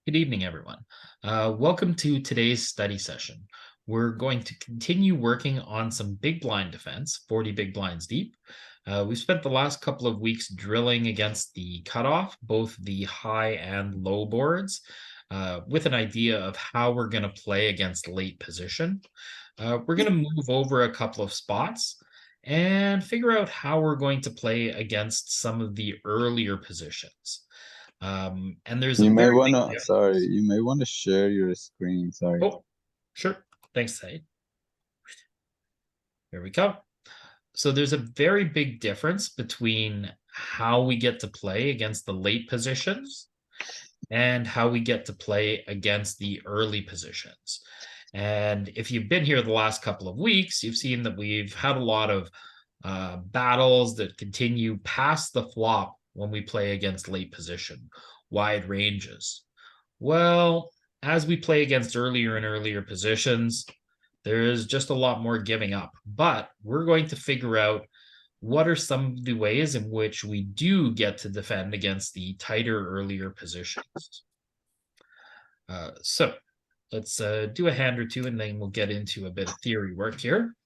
Good evening, everyone. Welcome to today's study session. We're going to continue working on some big blind defense, 40 big blinds deep. We've spent the last couple of weeks drilling against the cutoff, both the high and low boards, with an idea of how we're going to play against late position. We're going to move over a couple of spots and figure out how we're going to play against some of the earlier positions. And there's a You may very want big to, sorry, difference. you may want to share your screen. Sorry. Oh, sure. Thanks, Said. Here we go. So there's a very big difference between how we get to play against the late positions and how we get to play against the early positions. And if you've been here the last couple of weeks, you've seen that we've had a lot of battles that continue past the flop when we play against late position, wide ranges. Well, as we play against earlier and earlier positions, there's just a lot more giving up. But we're going to figure out what are some of the ways in which we do get to defend against the tighter earlier positions. So let's do a hand or two, and then we'll get into a bit of theory work here.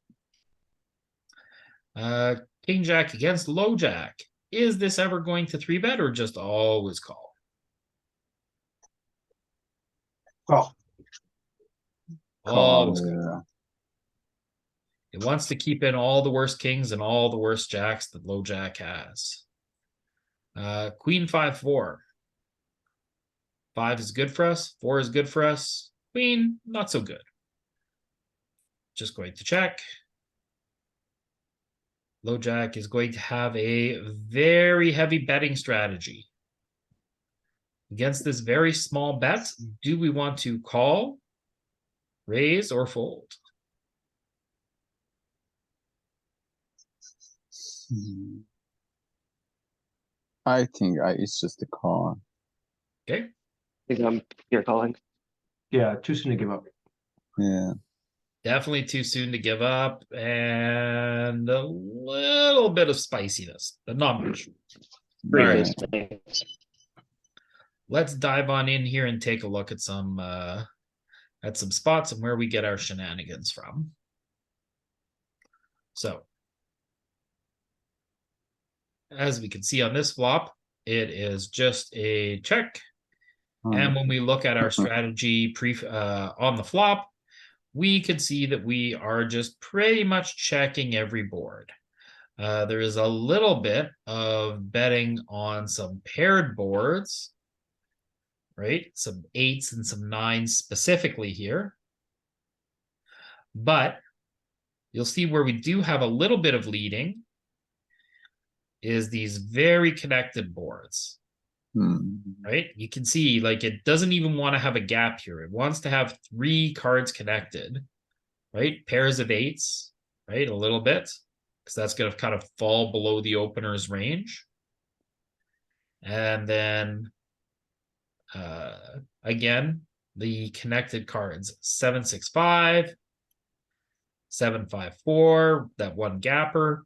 King Jack against low Jack. Is this ever going to 3-bet or just always call? Call. Always call. Yeah. It wants to keep in all the worst kings and all the worst jacks that low Jack has. Queen 5-4. 5 is good for us. 4 is good for us. Queen, not so good. Just going to check. Low Jack is going to have a very heavy betting strategy. Against this very small bet, do we want to call, raise, or fold? I think it's just a call. Okay. I think I'm here calling. Yeah, too soon to give up. Yeah. Definitely too soon to give up, and a little bit of spiciness, but not much. Right. Let's dive on in here and take a look at some spots and where we get our shenanigans from. So, as we can see on this flop, it is just a check. And when we look at our strategy on the flop, we can see that we are just pretty much checking every board. There is a little bit of betting on some paired boards, right? Some 8s and some 9s specifically here. But you'll see where we do have a little bit of leading is these very connected boards. Right? You can see like it doesn't even want to have a gap here. It wants to have 3 cards connected, right? Pairs of 8s, right? A little bit, because that's going to kind of fall below the opener's range. And then again, the connected cards 7-6-5, 7-5-4, that one gapper,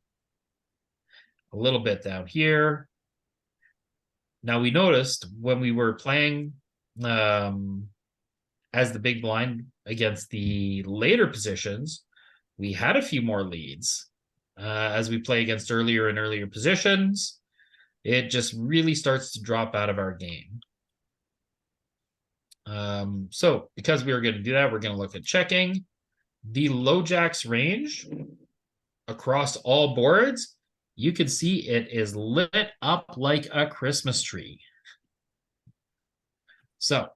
a little bit down here. Now we noticed when we were playing as the big blind against the later positions, we had a few more leads. As we play against earlier and earlier positions, it just really starts to drop out of our game. So because we were going to do that, we're going to look at checking. The low Jack's range across all boards, you can see it is lit up like a Christmas tree. So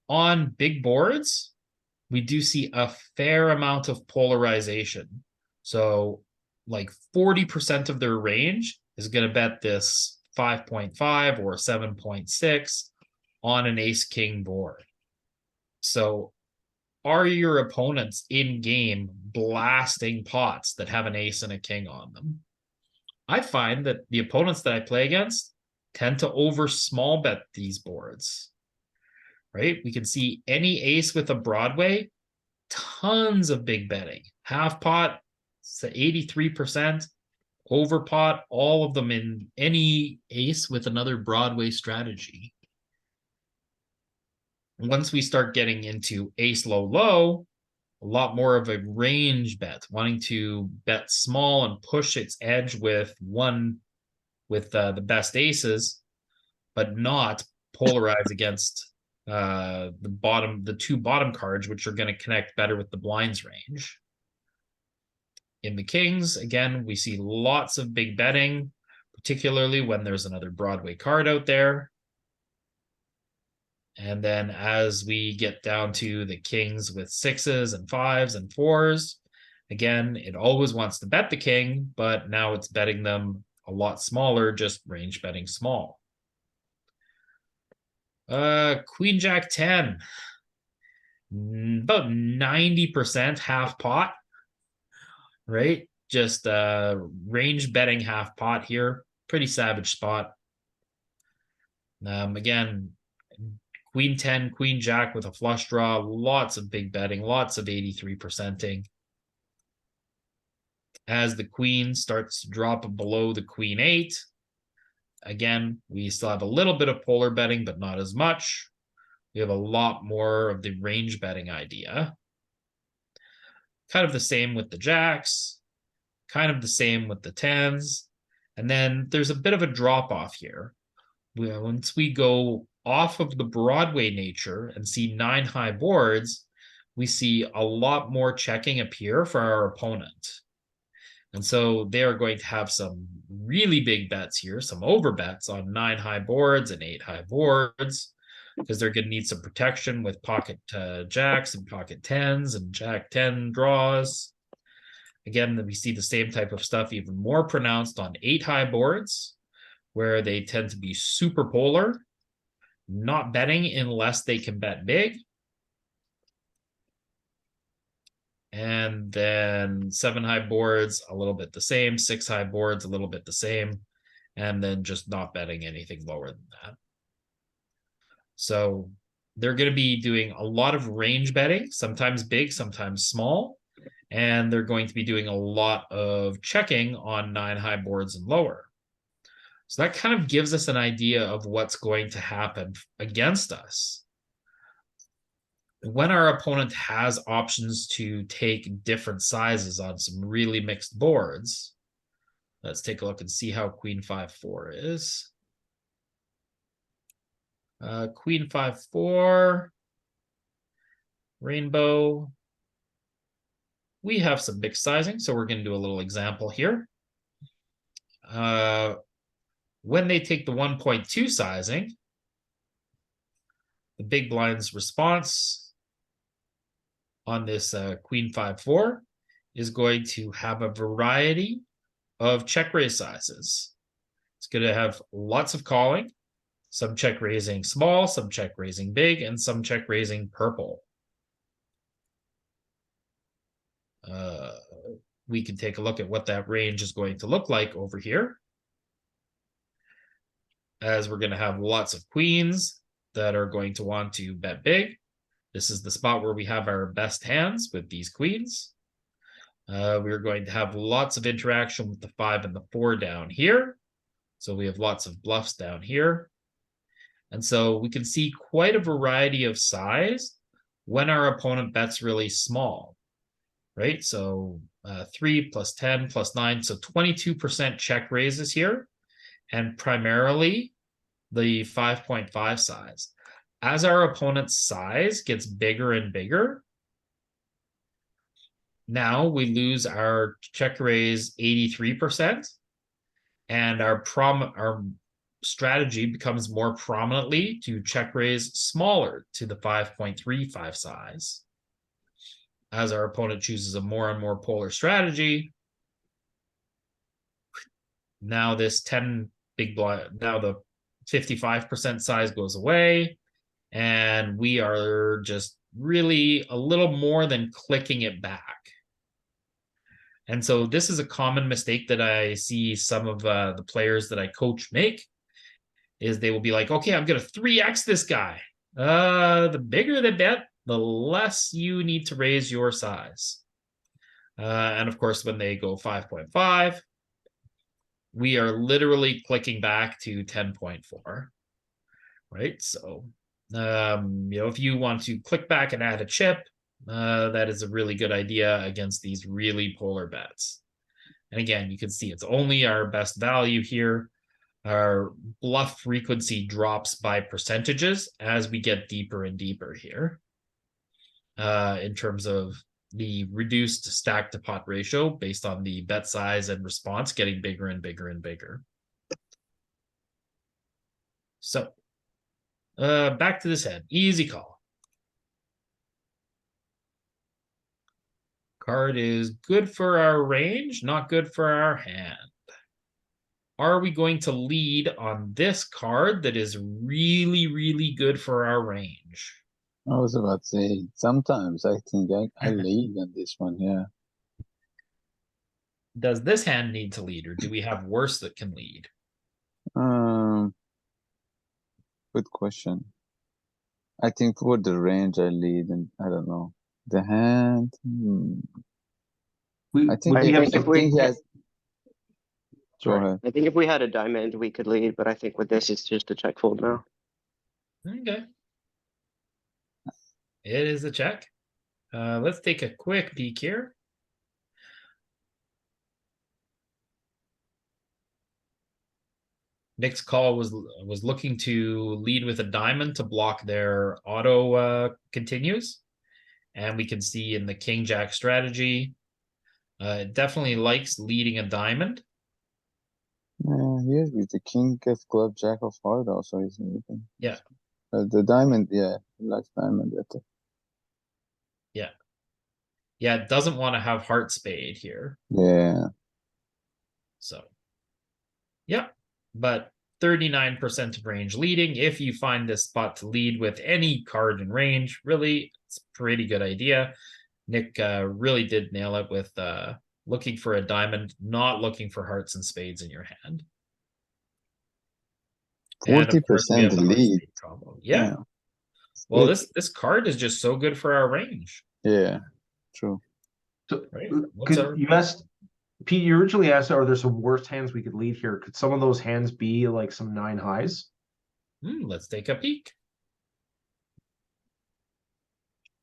on big boards, we do see a fair amount of polarization. So like 40% of their range is going to bet this 5.5 or 7.6 on an ace-king board. So are your opponents in game blasting pots that have an ace and a king on them? I find that the opponents that I play against tend to over small bet these boards, right? We can see any ace with a Broadway, tons of big betting. Half pot, so 83%. Over pot, all of them in any ace with another Broadway strategy. once we start getting into ace low low, a lot more of a range bet, wanting to bet small and push its edge with the best aces, but not polarize against the two bottom cards, which are going to connect better with the blinds range. In the kings, again, we see lots of big betting, particularly when there's another Broadway card out there. And then as we get down to the kings with sixes and fives and fours, again, it always wants to bet the king, but now it's betting them a lot smaller, just range betting small. Queen Jack 10, about 90% half pot, right? Just range betting half pot here, pretty savage spot. Again, Queen 10, Queen Jack with a flush draw, lots of big betting, lots of 83%ing. As the queen starts to drop below the Queen 8, again, we still have a little bit of polar betting, but not as much. We have a lot more of the range betting idea. Kind of the same with the jacks, kind of the same with the tens. And then there's a bit of a drop off here. Once we go off of the Broadway nature and see 9 high boards, we see a lot more checking appear for our opponent. And so they are going to have some really big bets here, some over bets on 9 high boards and 8 high boards, because they're going to need some protection with pocket jacks and pocket tens and jack 10 draws. Again, we see the same type of stuff even more pronounced on 8 high boards, where they tend to be super polar, not betting unless they can bet big. And then 7 high boards, a little bit the same, 6 high boards, a little bit the same, and then just not betting anything lower than that. So they're going to be doing a lot of range betting, sometimes big, sometimes small, and they're going to be doing a lot of checking on 9 high boards and lower. So that kind of gives us an idea of what's going to happen against us. When our opponent has options to take different sizes on some really mixed boards, let's take a look and see how Queen 5-4 is. Queen 5-4, rainbow. We have some mixed sizing, so we're going to do a little example here. When they take the 1.2 sizing, the big blind's response on this Queen 5-4 is going to have a variety of check raise sizes. It's going to have lots of calling, some check raising small, some check raising big, and some check raising purple. We can take a look at what that range is going to look like over here, as we're going to have lots of queens that are going to want to bet big. This is the spot where we have our best hands with these queens. We're going to have lots of interaction with the 5 and the 4 down here. So we have lots of bluffs down here. And so we can see quite a variety of size when our opponent bets really small, right? So 3 plus 10 plus 9, so 22% check raises here, and primarily the 5.5 size. As our opponent's size gets bigger and bigger, now we lose our check raise 83%, and our strategy becomes more prominently to check raise smaller to the 5.35 size. As our opponent chooses a more and more polar strategy, now this 10 big blind, now the 55% size goes away, and we are just really a little more than clicking it back. And so this is a common mistake that I see some of the players that I coach make, is they will be like, okay, I'm going to 3x this guy. The bigger the bet, the less you need to raise your size. And of course, when they go 5.5, we are literally clicking back to 10.4, right? So If you want to click back and add a chip, that is a really good idea against these really polar bets. And again, you can see it's only our best value here. Our bluff frequency drops by percentages as we get deeper and deeper here. In terms of the reduced stack to pot ratio based on the bet size and response getting bigger and bigger and bigger. So back to this hand, easy call. Card is good for our range, not good for our hand. Are we going to lead on this card that is really, really good for our range? I was about to say, sometimes I think I lead on this one, yeah. Does this hand need to lead, or do we have worse that can lead? Good question. I think for the range I lead, and I don't know. The hand, We, I think would we he- have I some, think he has. Go sorry. ahead. I think if we had a diamond, we could lead, but I think with this, it's just a check fold now. Okay. It is a check. Let's take a quick peek here. Nick's call was looking to lead with a diamond to block their auto continues. And we can see in the king jack strategy, it definitely likes leading a diamond. He is with the king of club, jack of heart also is leading. Yeah. The diamond, yeah, he likes diamond better. Yeah, it doesn't want to have heart spade here. Yeah. So, yeah, but 39% of range leading. If you find this spot to lead with any card in range, really, it's a pretty good idea. Nick really did nail it with looking for a diamond, not looking for hearts and spades in your hand. And of course, we have 40% the heart lead. spade combo. Yeah. Yeah. Well, Good. this card is just so good for our range, Yeah, true. So, right? What's our you asked, Pete, you originally asked, are there some worse hands we could lead here? Could some of those hands be like some 9 highs? let's take a peek.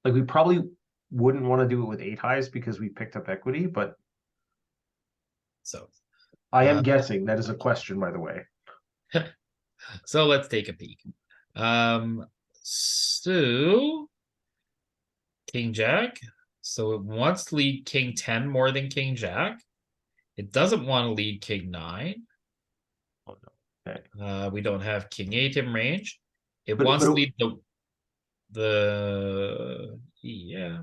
Like we probably wouldn't want to do it with 8 highs because we picked up equity, but So, I am guessing. That is a question, by the way. so let's take a peek. So King Jack. So it wants to lead King 10 more than King Jack. It doesn't want to lead King 9. Oh no. Okay. We don't have King 8 in range. It But- wants but- to lead the yeah.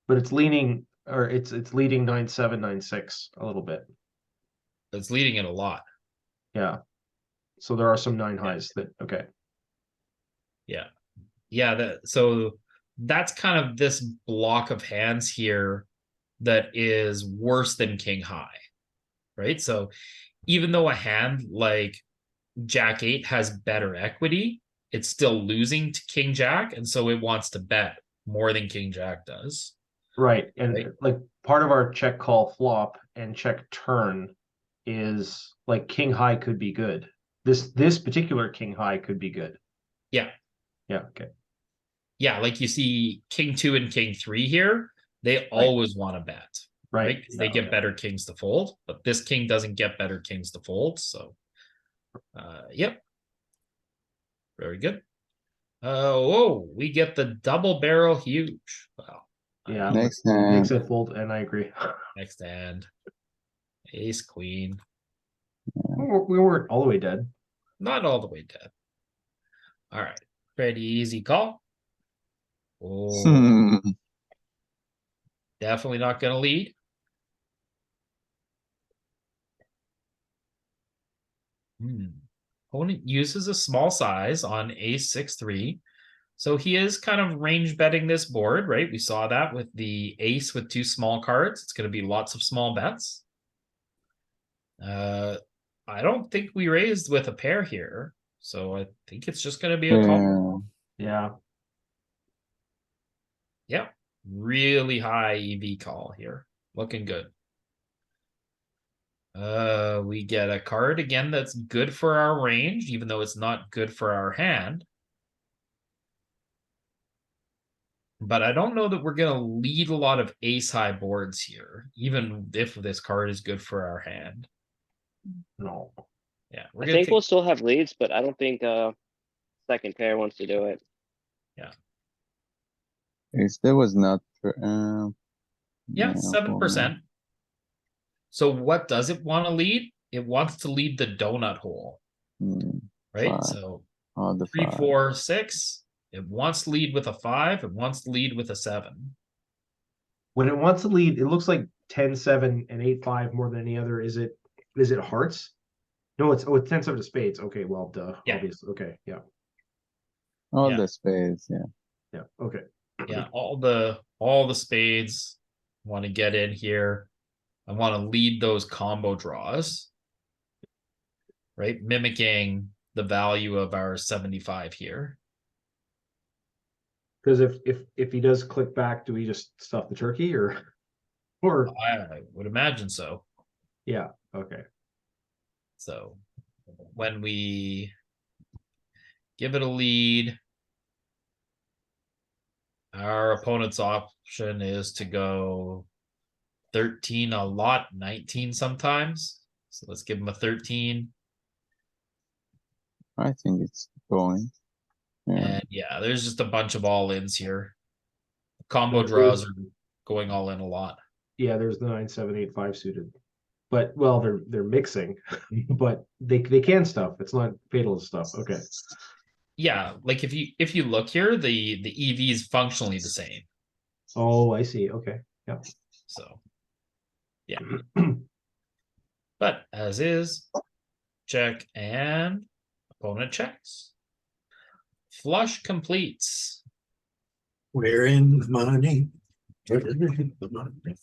But it's leaning, or it's leading 9-7, 9-6 a little bit. It's leading it a lot. Yeah. So there are some 9 highs that, okay. Yeah, so that's kind of this block of hands here that is worse than King High, right? So even though a hand like Jack 8 has better equity, it's still losing to King Jack, and so it wants to bet more than King Jack does. Right. And Right. like part of our check call flop and check turn is like king high could be good. This particular king high could be good. Yeah. Yeah. Okay. Yeah, like you see King 2 and King 3 here, they always want to bet, right? Right. 'Cause they Yeah, get okay. better kings to fold, but this king doesn't get better kings to fold, so yep. Very good. Whoa, we get the double barrel huge. Wow. Yeah. Next Makes hand. it fold, and I agree. Next hand. Ace queen. We weren't all the way dead. Not all the way dead. All right. Pretty easy call. Oh, definitely not going to lead. Opponent uses a small size on ace 6-3. So he is kind of range betting this board, right? We saw that with the ace with 2 small cards. It's going to be lots of small bets. I don't think we raised with a pair here. So I think it's just going to be a call. Yeah. Yeah. Yeah. Really high EV call here. Looking good. We get a card again that's good for our range, even though it's not good for our hand. But I don't know that we're gonna lead a lot of ace high boards here, even if this card is good for our hand. No. Yeah, we're I gonna think take, we'll still have leads, but I don't think, second pair wants to do it. If there was not, yeah, hold on. 7%. So what does it want to lead? It wants to lead the donut hole, right? Five. So Oh, the 3, 5. 4, 6. It wants to lead with a 5. It wants to lead with a 7. When it wants to lead, it looks like 10-7 and 8-5 more than any other. Is it hearts? No, it's 10-7 of spades. Okay, well, duh. Yeah. Obviously. Okay, yeah. All Yeah. the spades, yeah. Yeah. Okay. Yeah, all the spades want to get in here. I want to lead those combo draws, right? Mimicking the value of our 75 here. Because if he does click back, do we just stuff the turkey or I would imagine so. yeah, okay. So when we give it a lead, our opponent's option is to go 13 a lot, 19 sometimes. So let's give him a 13. I think it's going. Yeah. And yeah, there's just a bunch of all-ins here. Combo There's- draws are going all in a lot. Yeah, there's the 9-7-8-5 suited. But well, they're mixing, but they can stuff. It's not fatal stuff. Okay. Yeah, like if you look here, the EV is functionally the same. Oh, I see. Okay. So yeah. But as is, check and opponent checks. Flush completes. We're in the money. We're in the money.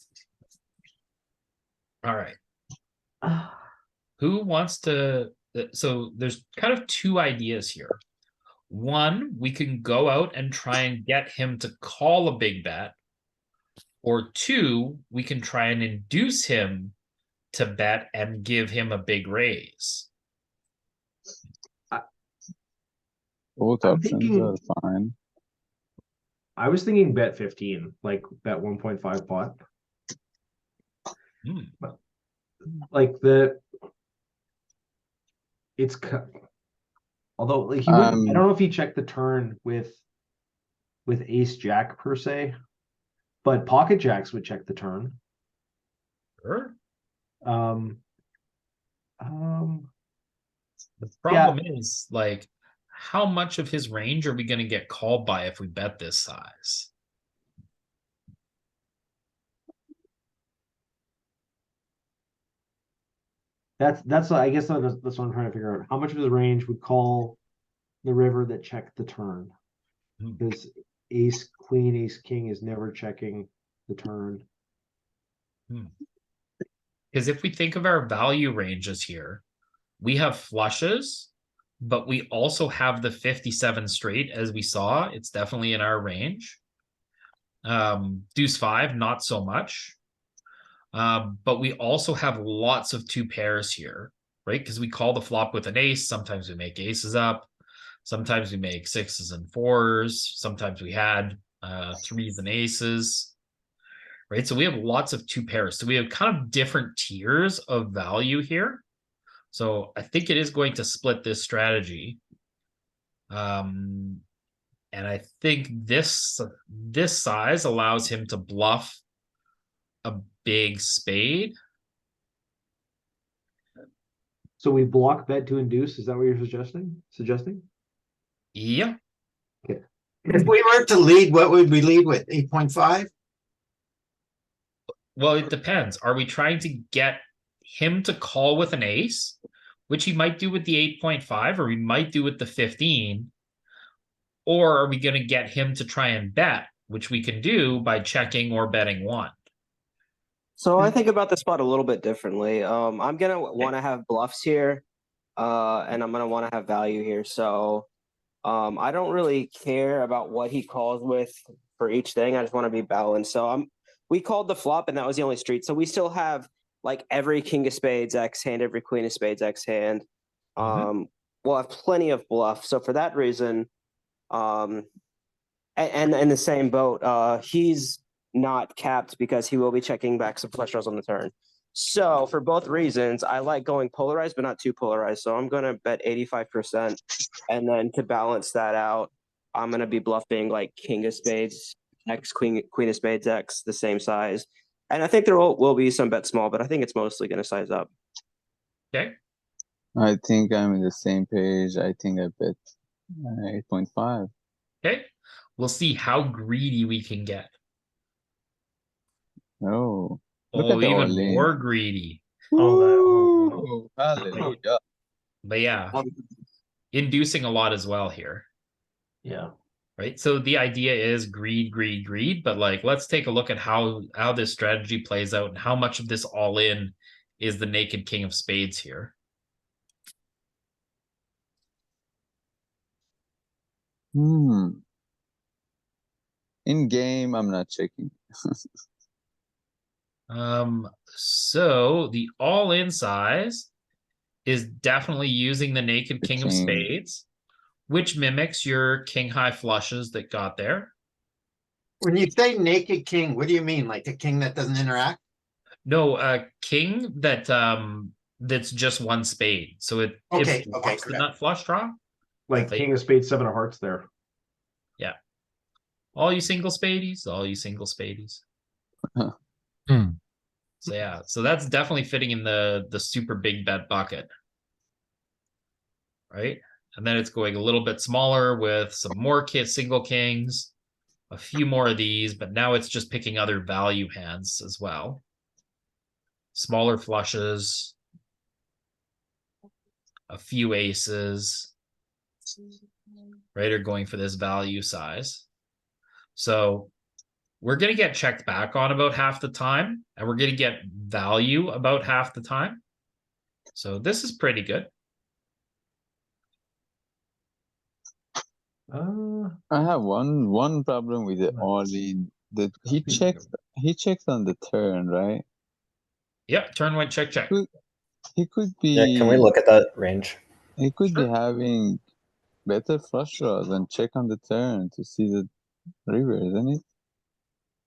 All right. Who wants to? So there's kind of two ideas here. One, we can go out and try and get him to call a big bet. Or two, we can try and induce him to bet and give him a big raise. Both I'm options thinking- are fine. I was thinking bet 15, like bet 1.5 pot. Hmm. Like although like I don't know if he checked the turn with ace jack per se, but pocket jacks would check the turn. Sure. Um, The problem is, like, how much of his range are we going to get called by if we bet this size? that's I guess that's what I'm trying to figure out. How much of the range would call the river that checked the turn? Hmm. Because ace queen, ace king is never checking the turn. Because if we think of our value ranges here, we have flushes, but we also have the 57 straight, as we saw. It's definitely in our range. Deuce 5, not so much. But we also have lots of two pairs here, right? Because we call the flop with an ace. Sometimes we make aces up. Sometimes we make 6s and 4s. Sometimes we had 3s and aces, right? So we have lots of two pairs. So we have kind of different tiers of value here. So I think it is going to split this strategy. And I think this size allows him to bluff a big spade. So we block bet to induce. Is that what you're suggesting? Yeah. If we were to lead, what would we lead with? 8.5? Well, it depends. Are we trying to get him to call with an ace, which he might do with the 8.5, or we might do with the 15? Or are we going to get him to try and bet, which we can do by checking or betting one? So I think about the spot a little bit differently. I'm gonna want to have bluffs here, and I'm gonna want to have value here. So I don't really care about what he calls with for each thing. I just want to be balanced. So we called the flop, and that was the only street. So we still have like every king of spades X hand, every queen of spades X hand. We'll have plenty of bluff. So for that reason, and And in the same boat, he's not capped because he will be checking back some flush draws on the turn. So for both reasons, I like going polarized, but not too polarized. So I'm gonna bet 85%, and then to balance that out, I'm gonna be bluffing like King of Spades X, Queen of Spades X, the same size. And I think there will be some bet small, but I think it's mostly gonna size up. Okay. I think I'm in the same page. I think I bet 8.5. Okay. We'll see how greedy we can get. Oh, look Oh, at the even all-in. more greedy. Ooh, hallelujah. But yeah, inducing a lot as well here. Yeah. Right. So the idea is greed, greed, greed. But like, let's take a look at how this strategy plays out and how much of this all in is the naked king of spades here. In game, I'm not checking. So the all in size is definitely using the naked The king of king. spades, which mimics your king high flushes that got there. When you say naked king, what do you mean? Like a king that doesn't interact? No, a king that's just one spade. So it Okay, it okay, blocks the correct. nut flush draw. Like King of Spades, 7 of Hearts there. All you single spadies, all you single spadies. Hmm. So yeah, so that's definitely fitting in the super big bet bucket. Right? And then it's going a little bit smaller with some more single kings, a few more of these, but now it's just picking other value hands as well. Smaller flushes, a few aces, right, are going for this value size. So we're going to get checked back on about half the time, and we're going to get value about half the time. So this is pretty good. I have one problem with the all-in. That he checks on the turn, right? Yep, turn went check, check. He could be. Yeah, can we look at that range? He could be Sure. having better flush draws and check on the turn to see the river, isn't it?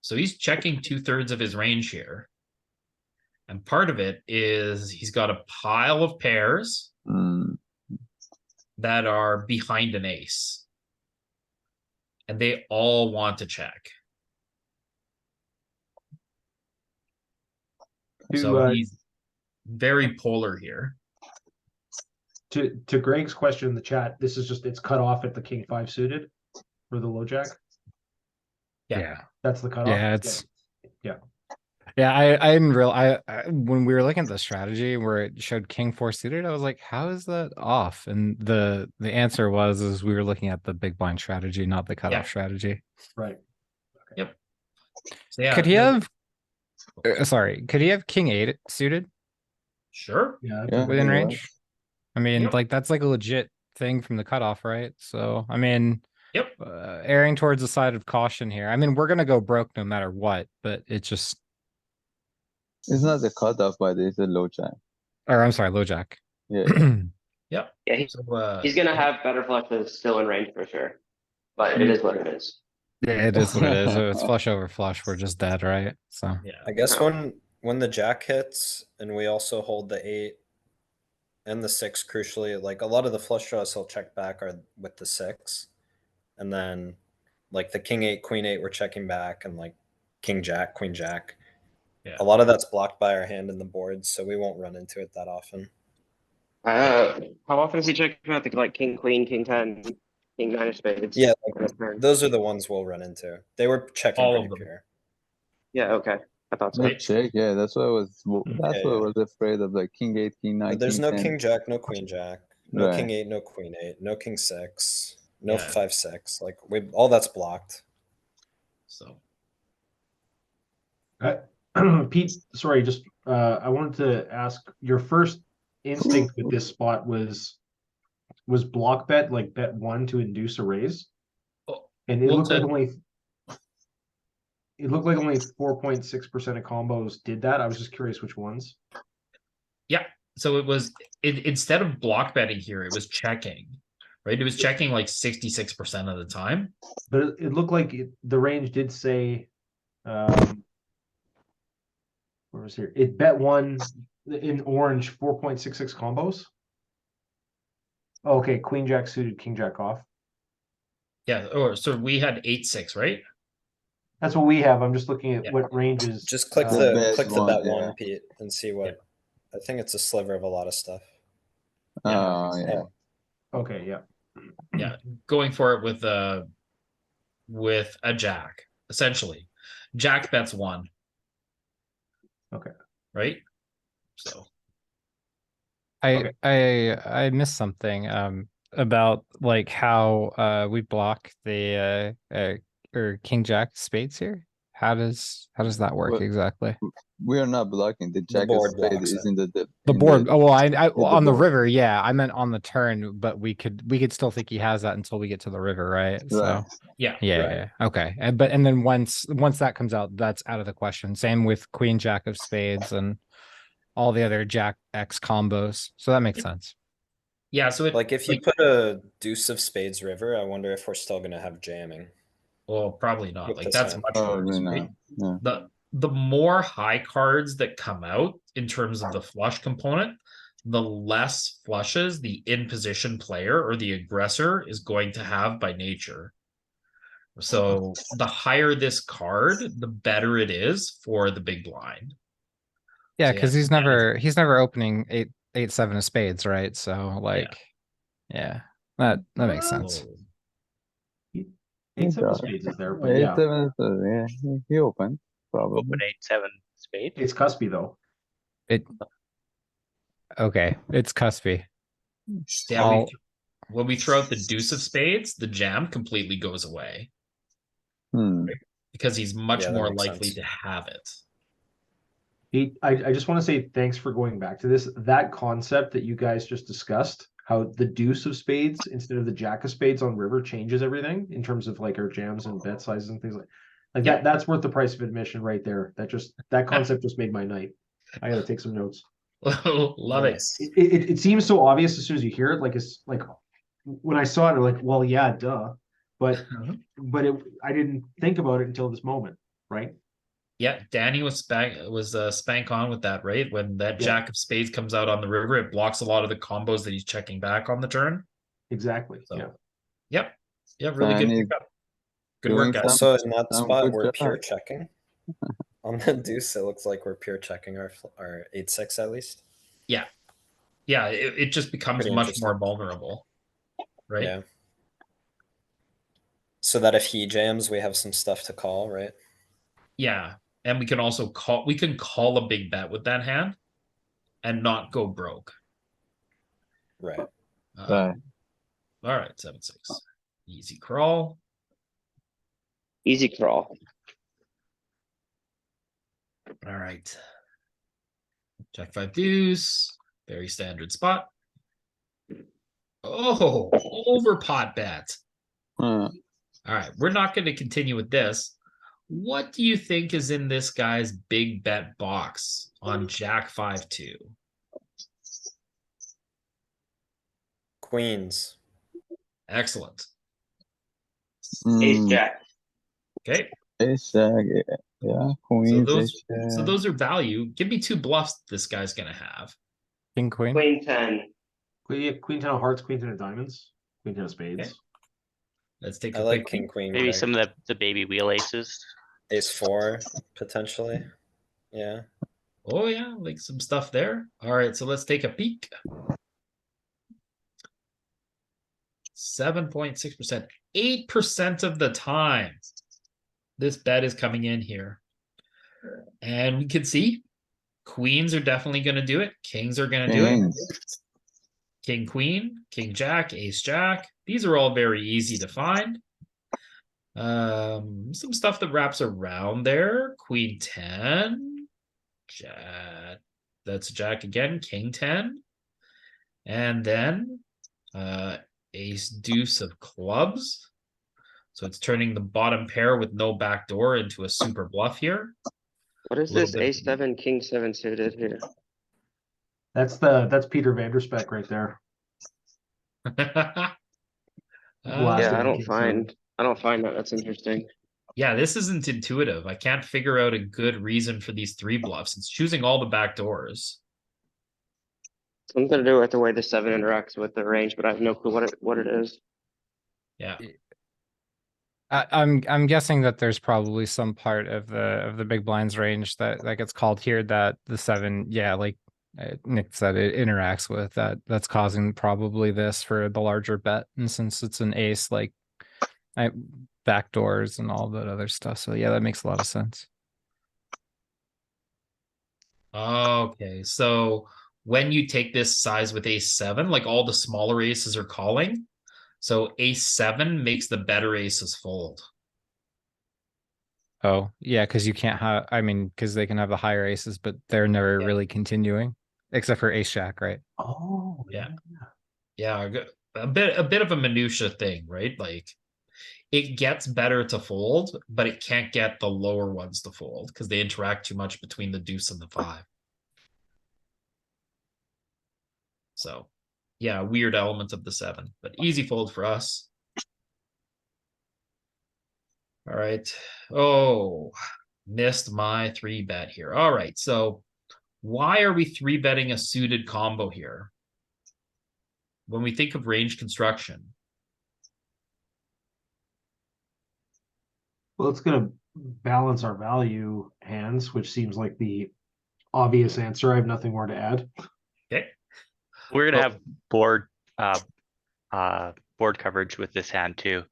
So he's checking 2/3 of his range here. And part of it is he's got a pile of pairs that are behind an ace. And they all want to check. So he's very polar here. To Greg's question in the chat, this is just, it's cut off at the King 5 suited for the low jack. Yeah. That's the cutoff. Yeah, it's yeah. I didn't real. I when we were looking at the strategy where it showed King 4 suited, I was like, how is that off? And the answer was we were looking at the big blind strategy, not the cutoff strategy. Right. Yep. So yeah, Could he have? Sorry, could he have King 8 suited Sure. Yeah. Yeah. within he range? I mean, Yep. like that's like a legit thing from the cutoff, right? So I mean, Yep. Erring towards the side of caution here. I mean, we're gonna go broke no matter what, but it just. It's not the cutoff, but it's a low jack. Or I'm sorry, low jack. Yeah. Yep. Yeah, So he's gonna have better flushes still in range for sure. But it is what it is. Yeah, it is what it is. It's flush over flush. We're just dead, right? So yeah. I guess No. when the jack hits and we also hold the 8 and the 6 crucially, like a lot of the flush draws he'll check back are with the 6. And then like the King 8, Queen 8 we're checking back, and like King Jack, Queen Jack. Yeah. A lot of that's blocked by our hand in the board, so we won't run into it that often. How often is he checking out the like King Queen, King 10, King 9 of Spades? Yeah, on his turn? those are the ones we'll run into. They were checking All pretty of them. pure. Yeah, okay. I thought so. Let's check. Yeah, that's what I was. That's Yeah, what I yeah. was afraid of. Like King 8, King 9, But there's King no 10. King Jack, no Queen Jack, no Right. King 8, no Queen 8, no King 6, no Yeah. 5 6. Like all that's blocked. So Pete, sorry, just I wanted to ask, your first instinct with this spot was block bet, like bet 1 to induce a raise? Oh, And it well, looked like to- only 4.6% of combos did that. I was just curious which ones. so it was instead of block betting here, it was checking. right? It was checking like 66% of the time. But it looked like the range did say, where was here? It bet one in orange 4.66 combos. Okay, queen jack suited, king jack off. Yeah, or so we had 8-6, right? That's what we have. I'm just looking at Yeah. what ranges. Just click The the bet click the one, bet yeah. one, Pete, and see what. I think it's a sliver of a lot of stuff. Oh, yeah. Okay, yeah. Yeah, going for it with a jack, essentially. Jack bets one. Okay. Right? So I missed something about like how we block the or king jack spades here. How does that work Well, exactly? We are not blocking. The jack of board spade blocks is it. in the The in board. Oh well, I the on the board. river. Yeah, I meant on the turn, but we could still think he has that until we get to the river, right? Right. So yeah. yeah, Right. yeah, okay. And then once that comes out, that's out of the question. Same with queen jack of spades and all the other jack X combos. So that makes sense. Yeah, so it Like if you put a deuce of spades river, I wonder if we're still gonna have jamming. well, probably not. With Like this that's hand. much Probably worse, right? not. Yeah. The more high cards that come out in terms of the flush component, the less flushes the in position player or the aggressor is going to have by nature. So the higher this card, the better it is for the big blind. Yeah, So, because yeah, he's never opening 8-7 of spades, right? So like, yeah, that makes sense. Oh, 8-7 does. spades is there, but yeah, 8-7 is yeah. He opened probably. Open 8-7 spade. it's cuspy though. Okay, it's cuspy. yeah, I'll- when we throw out the deuce of spades, the jam completely goes away Hmm. because he's much Yeah, that more makes likely sense. to have it. I just want to say thanks for going back to this. That concept that you guys just discussed, how the deuce of spades instead of the jack of spades on river changes everything in terms of like our jams and bet sizes and things like Yeah. that. That's worth the price of admission right there. That concept just made my night. I got to take some notes. Love it. Nice. It seems so obvious as soon as you hear it. Like it's like when I saw it, I'm like, well, yeah, duh. But I didn't think about it until this moment, right? Yeah, Danny was spank on with that, right? When that Yeah. jack of spades comes out on the river, it blocks a lot of the combos that he's checking back on the turn. Exactly. So, Yeah. Yep, really good Danny pickup. Good doing work, guys. Also, in that some spot, good we're job. pure checking. On the deuce, it looks like we're pure checking our 8-6 at least. Yeah, it just becomes Pretty much more interesting. vulnerable, right? Yeah. So that if he jams, we have some stuff to call, right? Yeah, and we can also call a big bet with that hand and not go broke. Right. Right. All right, 7-6. Easy crawl. Easy crawl. All right. Jack 5 deuce. Very standard spot. Oh, over pot bet. Uh, All right, we're not going to continue with this. What do you think is in this guy's big bet box on Jack 5-2? Queens. Excellent. mm, Okay, Ace jack, yeah. Queens, those- ace jack. so those are value. Give me two bluffs this guy's going to have. King queen. Queen 10. Queen 10 of hearts, queen 10 of diamonds, queen 10 of spades. Okay. Let's take I a like quick king queen. Maybe Greg. some of the baby wheel aces. Ace-4 potentially. Yeah. Oh yeah, like some stuff there. All right, so let's take a peek. 7.6%, 8% of the time, this bet is coming in here. And we can see queens are definitely going to do it. Kings are going to do it. Kings. King, queen, king, jack, ace, jack. These are all very easy to find. Some stuff that wraps around there. Queen 10, jack. That's jack again. King 10, and then ace deuce of clubs. So it's turning the bottom pair with no backdoor into a super bluff here. What is Little this? bit- Ace 7, King 7 suited here. That's Peter Vanderspeck right there. Blasting Yeah, I the don't king seven. find that that's interesting. Yeah, this isn't intuitive. I can't figure out a good reason for these three bluffs. It's choosing all the back doors. Something to do with the way the 7 interacts with the range, but I have no clue what it is. Yeah. I'm guessing that there's probably some part of the big blinds range that gets called here that the 7, yeah, like Nick said, it interacts with that's causing probably this for the larger bet, and since it's an ace, like back doors and all that other stuff. So yeah, that makes a lot of sense. Okay, so when you take this size with ace 7, like all the smaller aces are calling. So ace 7 makes the better aces fold. Oh yeah, because you can't have. I mean, because they can have the higher aces, but they're never Yeah. really continuing, except for ace jack, right? Oh, Yeah. Yeah, a bit of a minutia thing, right? Like it gets better to fold, but it can't get the lower ones to fold because they interact too much between the deuce and the 5. So yeah, weird element of the 7, but easy fold for us. All right. Oh, missed my 3-bet here. All right, so why are we 3-betting a suited combo here? When we think of range construction. Well, it's gonna balance our value hands, which seems like the obvious answer. I have nothing more to add. Okay. We're gonna Well- have board coverage with this hand too.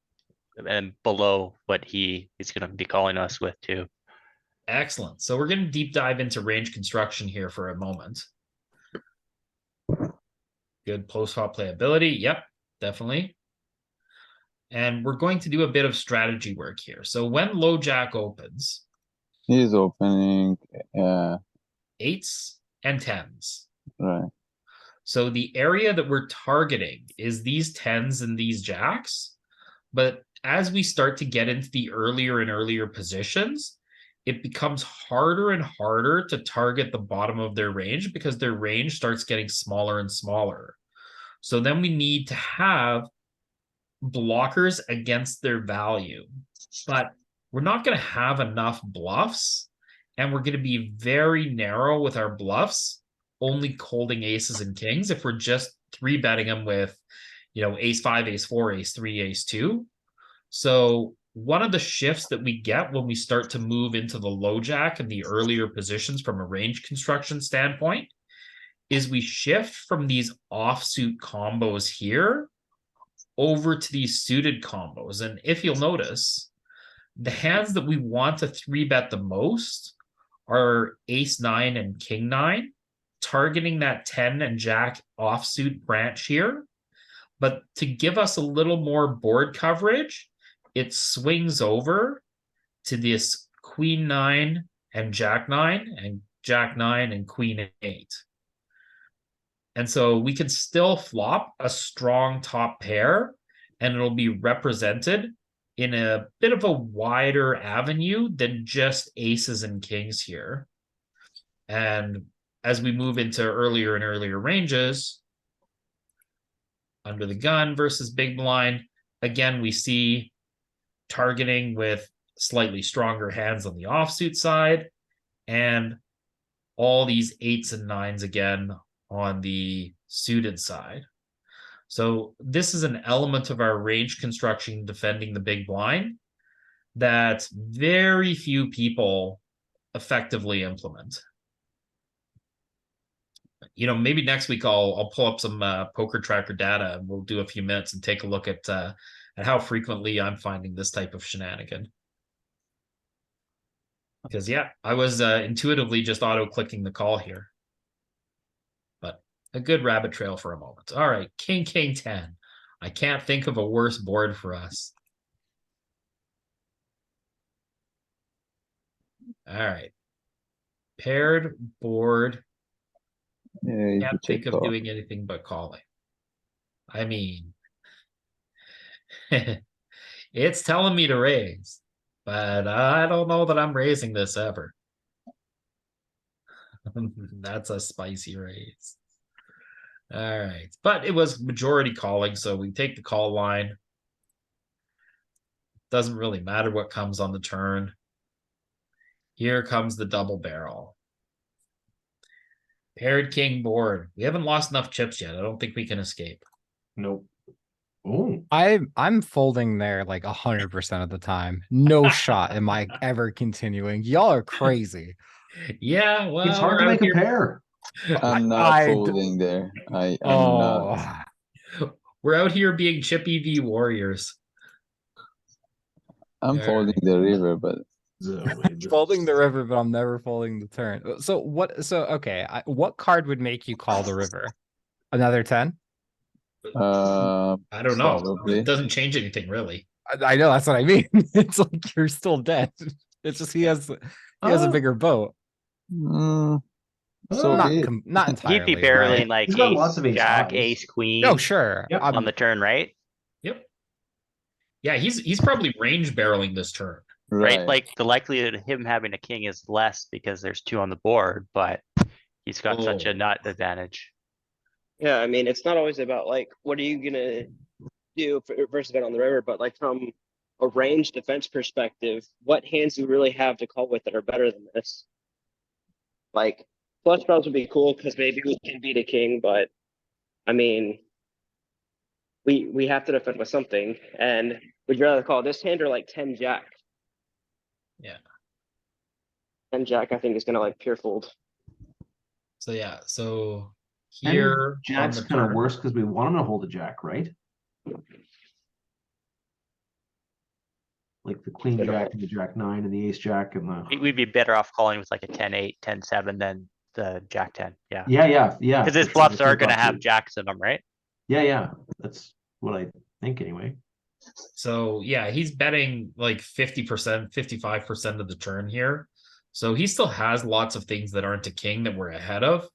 And below what he's gonna be calling us with too. Excellent. So we're going to deep dive into range construction here for a moment. Good post-flop playability. Yep, definitely. And we're going to do a bit of strategy work here. So when low jack opens, He's opening, 8s and 10s. right. So the area that we're targeting is these 10s and these jacks. But as we start to get into the earlier and earlier positions, it becomes harder and harder to target the bottom of their range because their range starts getting smaller and smaller. So then we need to have blockers against their value, but we're not going to have enough bluffs, and we're going to be very narrow with our bluffs, only holding aces and kings if we're just 3-betting them with, ace 5, ace 4, ace 3, ace 2. So one of the shifts that we get when we start to move into the low jack and the earlier positions from a range construction standpoint is we shift from these offsuit combos here over to these suited combos. And if you'll notice, the hands that we want to 3-bet the most are ace 9 and king 9, targeting that 10 and jack offsuit branch here. But to give us a little more board coverage, it swings over to this queen 9 and jack 9 and jack 9 and queen 8. And so we can still flop a strong top pair and it'll be represented in a bit of a wider avenue than just aces and kings here. And as we move into earlier and earlier ranges, under the gun versus big blind, again, we see targeting with slightly stronger hands on the offsuit side and all these 8s and 9s again on the suited side. So this is an element of our range construction defending the big blind that very few people effectively implement. Maybe next week I'll pull up some poker tracker data and we'll do a few minutes and take a look at how frequently I'm finding this type of shenanigan. Because yeah, I was intuitively just auto-clicking the call here. But a good rabbit trail for a moment. All right, king, 10. I can't think of a worse board for us. All right. Paired board. Yeah, Can't think of call. doing anything but calling. I mean, it's telling me to raise, but I don't know that I'm raising this ever. That's a spicy raise. All right, but it was majority calling, so we take the call line. Doesn't really matter what comes on the turn. Here comes the double barrel. Paired king board. We haven't lost enough chips yet. I don't think we can escape. Nope. Oh, I'm folding there like 100% of the time. No shot am I ever continuing. Y'all are crazy. Yeah, well, it's hard we're to out make a here- pair. I'm not I d- folding there. I'm Oh, not. We're out here being chippy v warriors. I'm There. folding the river, but folding the river, but I'm never folding the turn. So what? So okay, what card would make you call the river? Another 10? uh, I don't know. Probably. It doesn't change anything really. I know that's what I mean. It's like you're still dead. It's just he has a bigger boat. mm, so Not be it. not entirely. He'd be barreling right? like He's got lots of ace, ace jack, highs. ace, queen. Oh sure. Yep. I'm- On the turn, right? Yep. Yeah, he's probably range barreling this turn. Right? Like the likelihood of him having a king is less because there's 2 on the board, but he's got such Oh. a nut advantage. Yeah, I mean, it's not always about like what are you gonna do versus bet on the river, but like from a range defense perspective, what hands do you really have to call with that are better than this? Like flush draws would be cool because maybe we can beat a king, but I mean, we have to defend with something. And would you rather call this hand or like 10 jack? Yeah. 10 jack, I think, is gonna like pure fold. So yeah, so And here on Jack's the kind of turn- worse because we want him to hold a jack, right? Like the queen jack and the jack 9 and the ace jack and the We'd be better off calling with like a 10-8, 10-7 than the jack 10. Yeah. yeah. Because his for sure. bluffs That's what I are gonna thought have too. jacks in them, right? Yeah. That's what I think anyway. So yeah, he's betting like 50%, 55% of the turn here. So he still has lots of things that aren't a king that we're ahead of.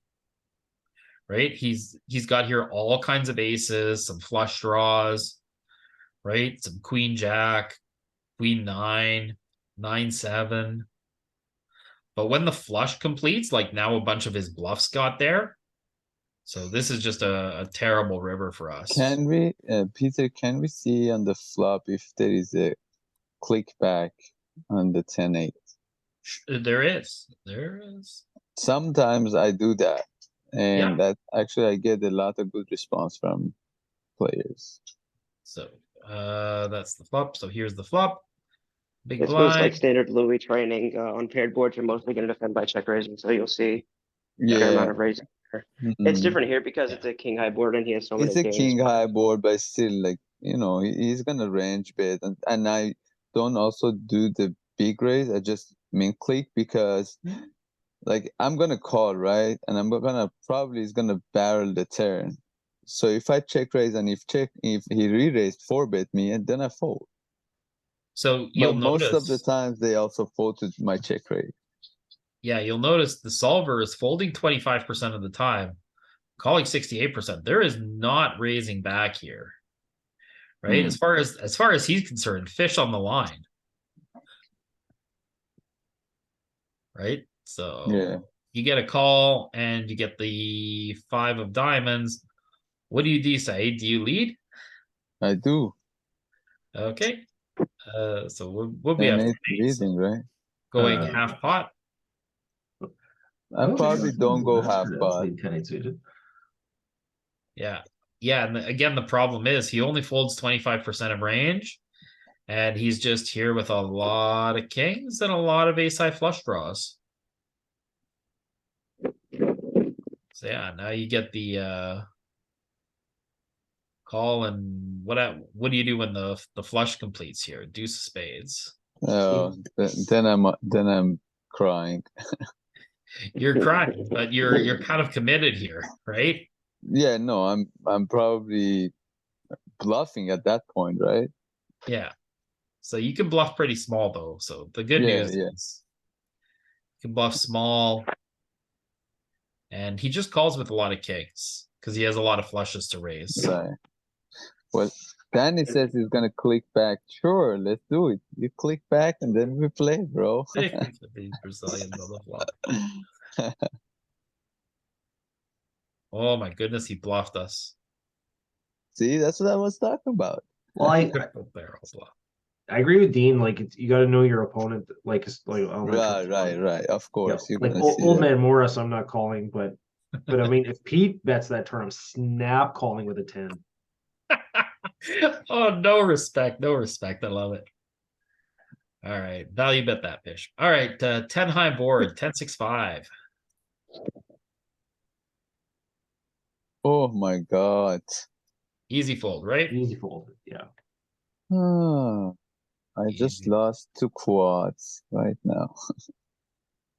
Right? He's got here all kinds of aces, some flush draws, right? Some queen jack, queen 9, 9-7. But when the flush completes, like now a bunch of his bluffs got there. So this is just a terrible river for us. Can we, Peter, can we see on the flop if there is a click back on the 10-8? There is. Sometimes I do that. And that actually I get a lot of good response from players. So that's the flop. So here's the flop. Big This was like blind. standard Louis training. On paired boards, you're mostly going to defend by check raising, so you'll see a fair amount Yeah. of raising. It's Mhm. different here because it's a king high board and he has so many It's a kings. king high board, but still, like, he's gonna range bet, and I don't also do the big raise. I just min click because, like, I'm gonna call, right, and I'm gonna probably is gonna barrel the turn. So if I check raise and if he re-raised 4-bet me, and then I fold. So you'll But most notice of the times they also fold to my check raise. Yeah, you'll notice the solver is folding 25% of the time, calling 68%. There is not raising back here. Right? Hmm. As far as he's concerned, fish on the line. Right? So Yeah. you get a call and you get the 5 of diamonds. What do you decide? Do you lead? I do. Okay. So we'll be And at it's leading, right? going half pot. I probably don't go half That's pot. lead 10-8 suited. Yeah. Yeah. And again, the problem is he only folds 25% of range. And he's just here with a lot of kings and a lot of ace high flush draws. So yeah, now you get the call, and what do you do when the flush completes here? Deuce of spades. Oh, then I'm crying. You're crying, but you're kind of committed here, right? Yeah, no, I'm probably bluffing at that point, right? Yeah. So you can bluff pretty small though. So the good Yeah, news yeah. is you can bluff small. And he just calls with a lot of kings because he has a lot of flushes to raise. Right. Well, Danny says he's gonna click back. Sure, let's do it. You click back and then we play, bro. Brazilian on the flop. Oh my goodness, he bluffed us. See, that's what I was talking about. Well, Triple barrel bluff. I agree with Dean. Like, you got to know your opponent. Like, it's like, oh, Right. Of Yeah, course, you're like gonna old, see old that. man Morris, I'm not calling, but I mean, if Pete bets that turn, I'm snap calling with a 10. Oh, no respect, no respect. I love it. All right, value bet that fish. All right, 10 high board, 10-6-5. Oh my God. Easy fold, right? Easy fold. Yeah. Ah, I just Easy. lost 2 quads right now. I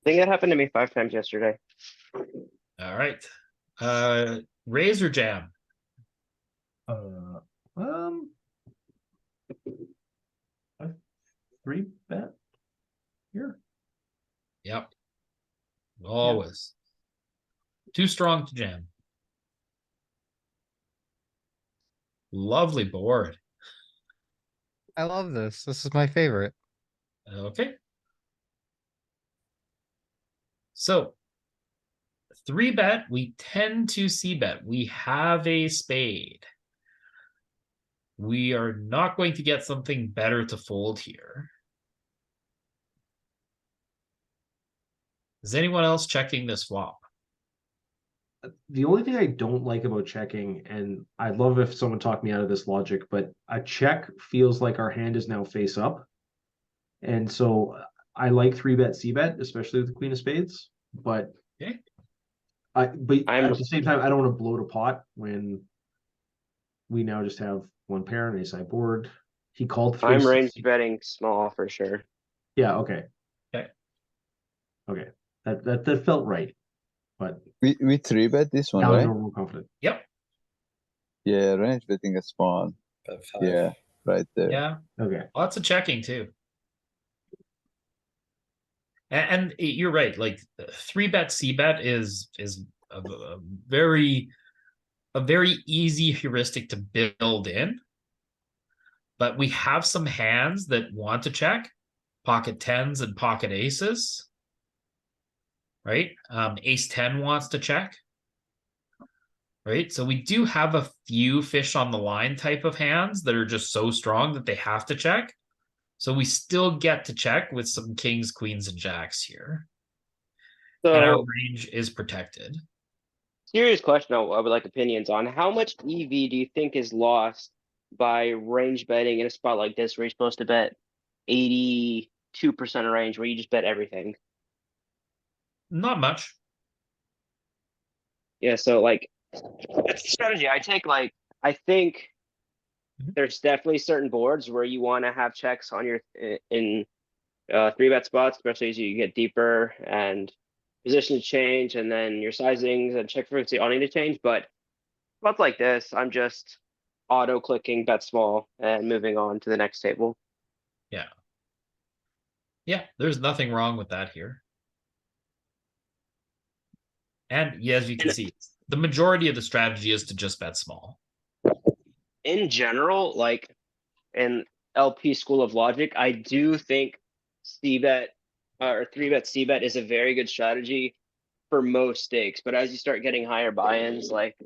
think that happened to me 5 times yesterday. All right. Razor jam. Uh, um, a 3-bet here. Yep. Always. Too strong to jam. Lovely board. I love this. This is my favorite. Okay. So 3-bet, we tend to c-bet. We have a spade. We are not going to get something better to fold here. Is anyone else checking this flop? The only thing I don't like about checking, and I'd love if someone talked me out of this logic, but a check feels like our hand is now face up. And so I like 3-bet c-bet, especially with the queen of spades. But Okay. but I'm- at the same time, I don't want to bloat a pot when we now just have one pair and a sideboard. He called 3. I'm range betting small for sure. Yeah, okay. Okay. Okay. That felt right. But We 3-bet this one, now I'm right? no more confident. Yep. Yeah, range betting a small. Bet 5. Yeah, right there. Yeah. Okay. Lots of checking too. And you're right. Like 3-bet c-bet is a very easy heuristic to build in. But we have some hands that want to check, pocket 10s and pocket aces. Right? Ace 10 wants to check. Right? So we do have a few fish on the line type of hands that are just so strong that they have to check. So we still get to check with some kings, queens, and jacks here. And our So range is protected. serious question I would like opinions on. How much EV do you think is lost by range betting in a spot like this where you're supposed to bet 82% of range where you just bet everything? Not much. Yeah, so like that's the strategy I take. Like, I think Mhm. there's definitely certain boards where you want to have checks on your in 3-bet spots, especially as you get deeper and positions change, and then your sizings and check frequency all need to change. But spots like this, I'm just auto clicking bet small and moving on to the next table. Yeah, there's nothing wrong with that here. And yeah, as you can see, the majority of the strategy is to just bet small. In general, like in LP School of Logic, I do think c-bet or 3-bet c-bet is a very good strategy for most stakes. But as you start getting higher buy-ins, like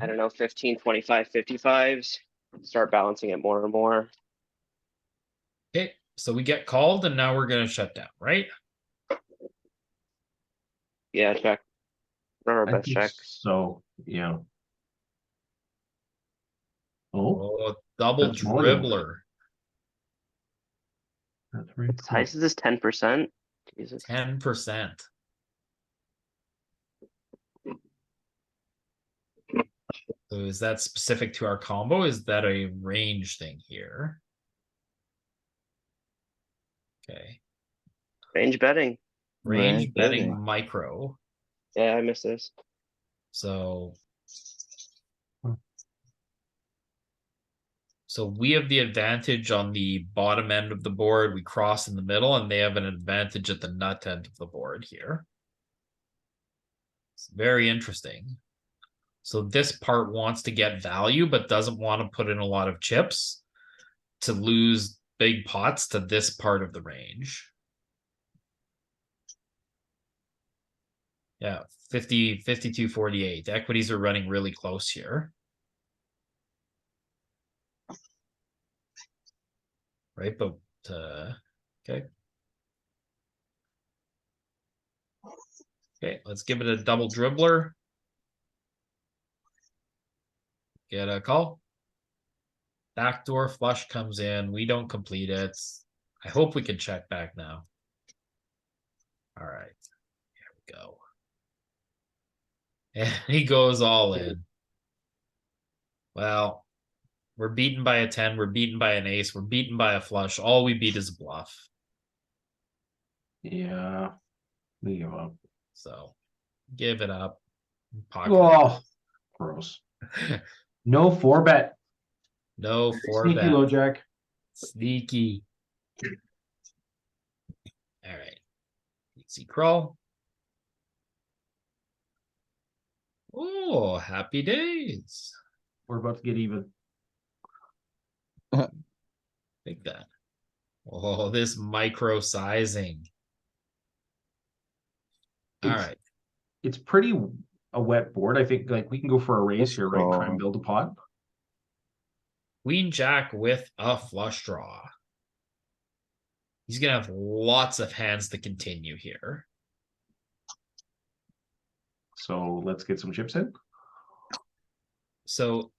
I don't know, 15, 25, 55s, start balancing it more and more. Okay, so we get called and now we're going to shut down, right? Yeah, check. Or I best think check. so, yeah. Oh, Oh, double that's more than one. dribbler. That's very cool. Size is this 10%? Jesus. 10%. So is that specific to our combo? Is that a range thing here? Okay. Range betting. Range Range betting betting. micro. Yeah, I missed this. So. Hmm. So we have the advantage on the bottom end of the board. We cross in the middle, and they have an advantage at the nut end of the board here. It's very interesting. So this part wants to get value, but doesn't want to put in a lot of chips to lose big pots to this part of the range. Yeah, 50, 52, 48. Equities are running really close here. right? But okay. Okay, let's give it a double dribbler. Get a call. Backdoor flush comes in. We don't complete it. I hope we can check back now. All right, here we go. And he goes all in. Well, we're beaten by a 10. We're beaten by an ace. We're beaten by a flush. All we beat is a bluff. Yeah. We give up. So give it up. Pocket. Oh, gross. No 4-bet. No four Sneaky bet. low jack. Sneaky. All right. Easy crawl. Oh, happy days. We're about to get even. Take that. Oh, this micro sizing. All It's- right. It's pretty a wet board. I think like we can go for a raise Let's here, right? Try and go. build a pot. Queen Jack with a flush draw. He's gonna have lots of hands to continue here. So let's get some chips in. So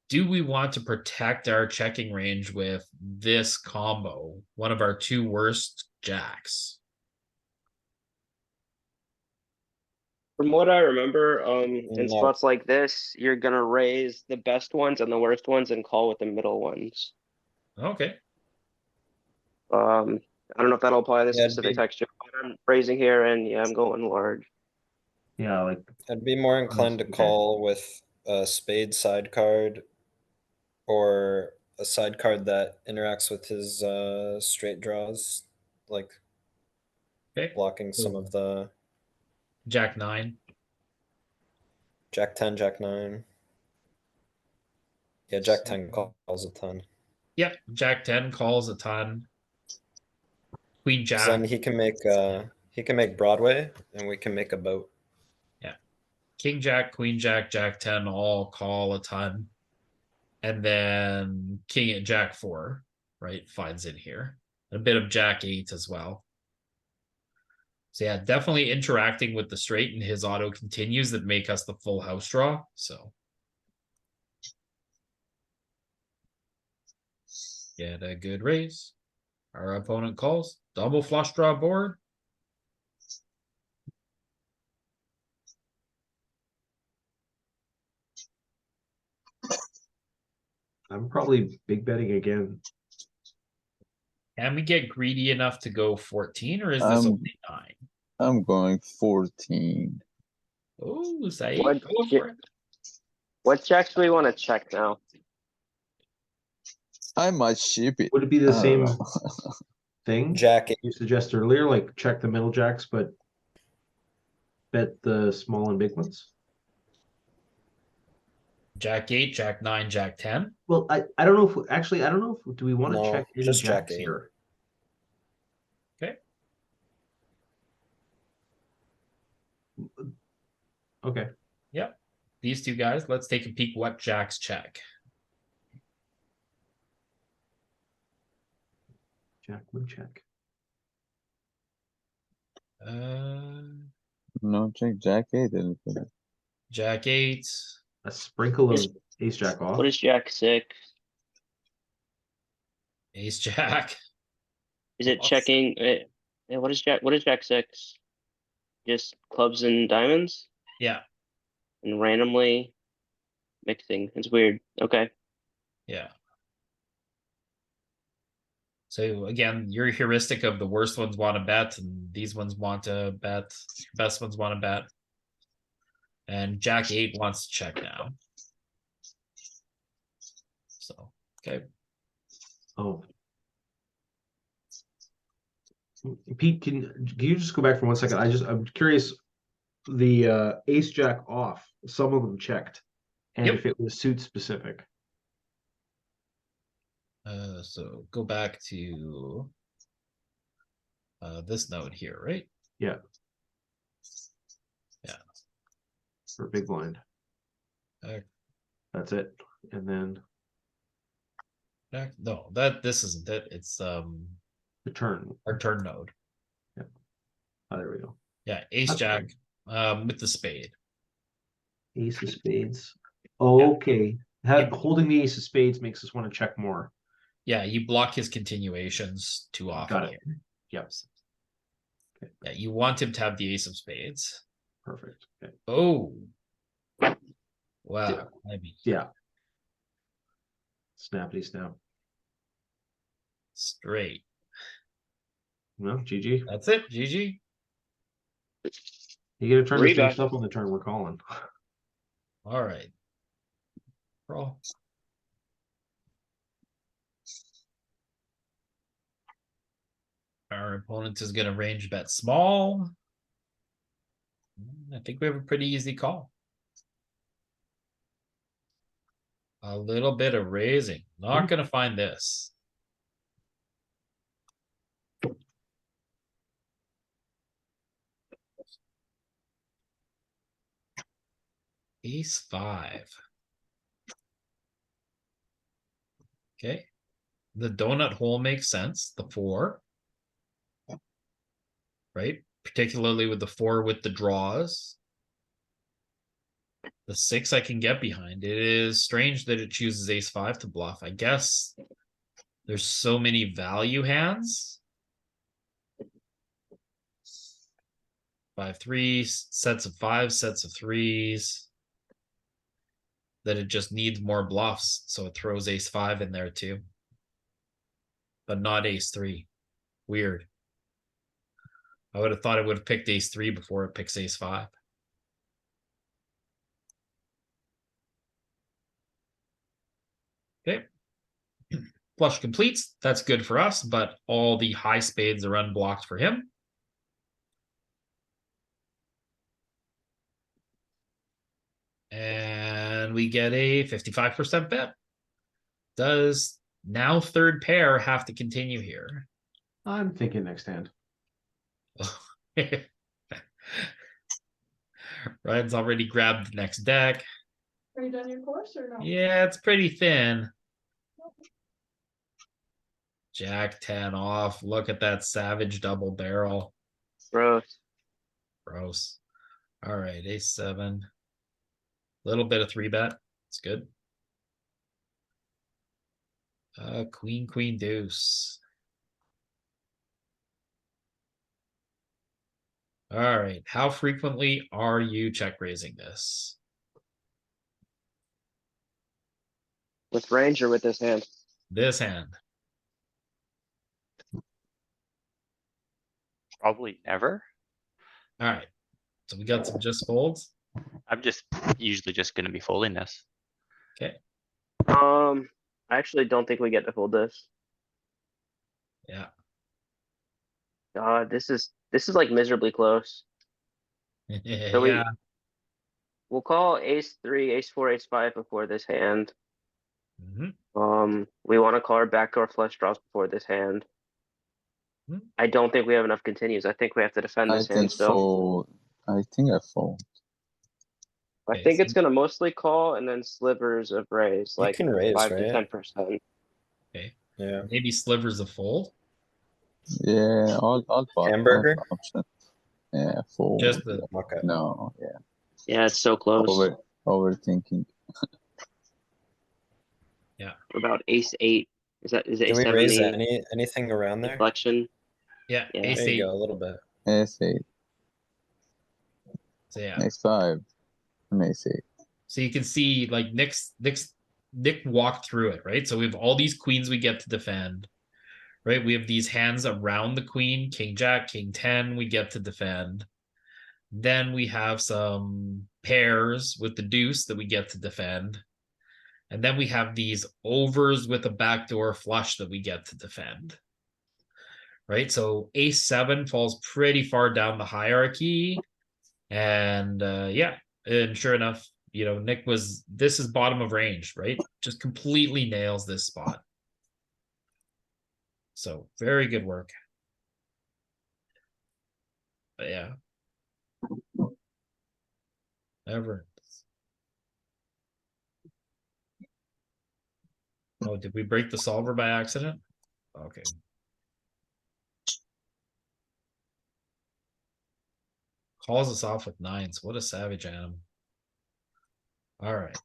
do we want to protect our checking range with this combo? One of our two worst jacks. From what I remember, in No. spots like this, you're gonna raise the best ones and the worst ones and call with the middle ones. Okay. I don't know if that'll apply to this Yeah, it'd specific be- texture, but I'm raising here and yeah, I'm going large. Yeah, like I'd be more inclined to okay. call with a spade side card or a side card that interacts with his straight draws, like Okay. blocking some of the Jack 9. Jack 10, Jack 9. Yeah, Jack 10 calls a ton. Yep. Jack 10 calls a ton. Queen 'Cause then Jack. he can make Broadway and we can make a boat. King Jack, Queen Jack, Jack 10 all call a ton. And then King and Jack 4, right, finds in here. A bit of Jack 8 as well. So yeah, definitely interacting with the straight and his auto continues that make us the full house draw. So get a good raise. Our opponent calls. Double flush draw board. I'm probably big betting again. Can we get greedy enough to go 14 or is this only 9? I'm going 14. Oh, Saeed, What- go for it. What jacks do we want to check now? I might ship it. Would it be I the don't same know. thing Jack 8. you suggested earlier, like check the middle jacks, but bet the small and big ones? Jack 8, Jack 9, Jack 10. Well, I don't know if actually I don't know if do we want to No, check any just Jack jacks 8. here? Okay. Yep. These two guys, let's take a peek what jacks check. Jack would check. No, check Jack 8. Jack 8. A sprinkle of Is- ace jack off. What is jack 6? Ace Jack. Is it Awesome. checking? What is jack 6? Just clubs and diamonds Yeah, and randomly mixing. It's weird. Okay. yeah. So again, your heuristic of the worst ones want to bet, and these ones want to bet. Best ones want to bet. And Jack 8 wants to check now. So, okay. Oh. Pete, can you just go back for 1 second? I'm curious. The ace jack off, some of them checked, and Yep. if it was suit specific. So go back to this node here, right? Yeah. Yeah. For big blind. Uh, That's it. And then No, this isn't it. It's The turn. our turn node. Oh, there we go. Yeah, ace That's jack fine. with the spade. Ace of spades. Okay. Holding the ace of spades makes us want to check more. Yeah, you block his continuations too often Got it. here. Yep. Yeah, you want him to have the ace of spades. Perfect. Okay. Oh. Wow. Maybe Yeah. Snappity snap. straight. No, GG. That's it. GG. You get to turn this Reback. face up on the turn we're calling. All right. Roll. Our opponent is going to range bet small. I think we have a pretty easy call. A little bit of raising. Not going to find this. Ace 5. Okay. The donut hole makes sense. The 4. Right? Particularly with the 4 with the draws. The 6 I can get behind. It is strange that it chooses ace 5 to bluff. I guess there's so many value hands. 5-3, sets of 5, sets of 3s. That it just needs more bluffs, so it throws ace 5 in there too. But not ace 3. Weird. I would have thought it would have picked ace 3 before it picks ace 5. Okay. Flush completes. That's good for us, but all the high spades are unblocked for him. And we get a 55% bet. Does now third pair have to continue here? I'm thinking next hand. Ryan's already grabbed the next deck. Are you done your course or no? Yeah, it's pretty thin. Jack 10 off. Look at that savage double barrel. Gross. Gross. All right, ace 7. Little bit of 3-bet. It's good. Queen, queen, deuce. All right, how frequently are you check raising this? With range or with this hand? This hand. Probably never. All right, so we got some just folds. I'm just usually just gonna be folding this. Okay, I actually don't think we get to fold this. yeah. God, this is like miserably close. So Yeah, we'll call ace 3, ace 4, ace 5 before this hand. mhm. We want to call our backdoor flush draws before this hand. Hmm. I don't think we have enough continues. I think we have to defend I this hand think still. fold. I think I fold. I Okay, think so- it's gonna mostly call and then slivers of raise, You like can raise, 5 to right? 10%. Okay, Yeah. maybe slivers of fold. Yeah, all Hamburger? options. Yeah, fold. Just the Okay. No, yeah. Yeah, it's so close. Overthinking. About ace 8. Is Do ace we 7 raise the anything around there? deflection? yeah, Yeah. ace There you 8. go, a little bit. Ace 8, So yeah, ace 5, and ace 8. so you can see like Nick walked through it, right? So we have all these queens we get to defend, right? We have these hands around the queen, king jack, king 10 we get to defend. Then we have some pairs with the deuce that we get to defend. And then we have these overs with a backdoor flush that we get to defend. Right? So ace 7 falls pretty far down the hierarchy. And yeah, and sure enough, you know, this is bottom of range, right? Just completely nails this spot. So very good work. But yeah. Never. Oh, did we break the solver by accident? Okay. Calls us off with nines. What a savage animal. All right.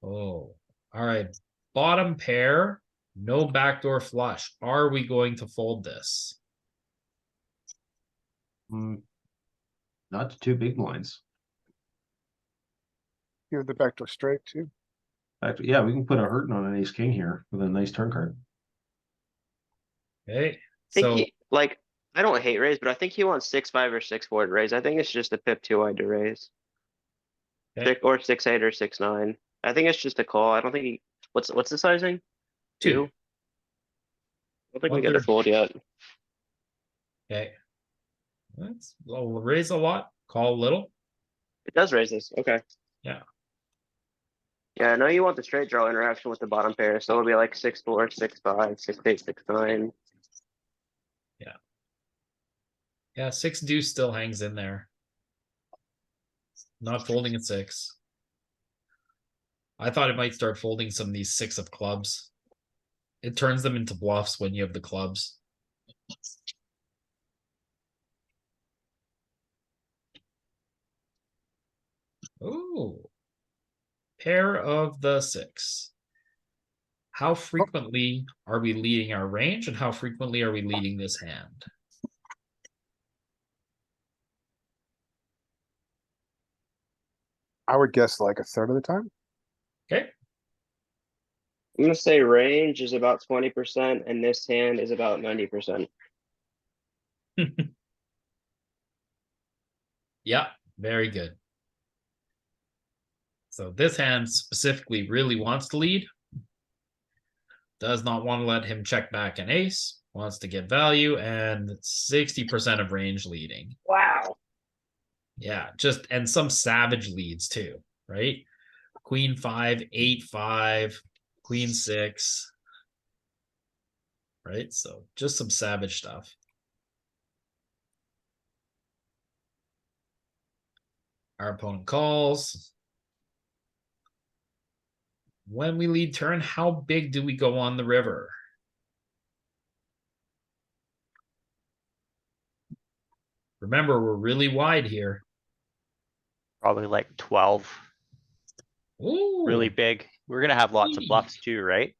Oh, all right. Bottom pair, no backdoor flush. Are we going to fold this? Not to two big blinds. You have the backdoor straight too. Actually, yeah, we can put a hurting on an ace king here with a nice turn card. Okay, think so he, like, I don't hate raise, but I think he wants 6-5 or 6-4 to raise. I think it's just a pip too wide to raise. Okay. Or 6-8 or 6-9. I think it's just a call. I don't think he. What's the sizing? two. I don't think we get a 1/3. fold yet. Okay. We'll raise a lot, call a little. It does raise this. Okay. Yeah. Yeah, I know you want the straight draw interaction with the bottom pair, so it'll be like 6-4, 6-5, 6-8, 6-9. Yeah, 6 deuce still hangs in there. Not folding at 6. I thought it might start folding some of these 6 of clubs. It turns them into bluffs when you have the clubs. Ooh. Pair of the 6. How frequently are we leading our range and how frequently are we leading this hand? I would guess like a third of the time. Okay. I'm gonna say range is about 20%, and this hand is about 90%. Yeah, very good. So this hand specifically really wants to lead. Does not want to let him check back an ace. Wants to get value and 60% of range leading. Wow. Yeah, and some savage leads too, right? Queen 5, 8-5, Queen 6. Right? So just some savage stuff. Our opponent calls. When we lead turn, how big do we go on the river? Remember, we're really wide here. Probably like 12. Ooh, Really big. We're gonna have lots of Greedy. bluffs too, right?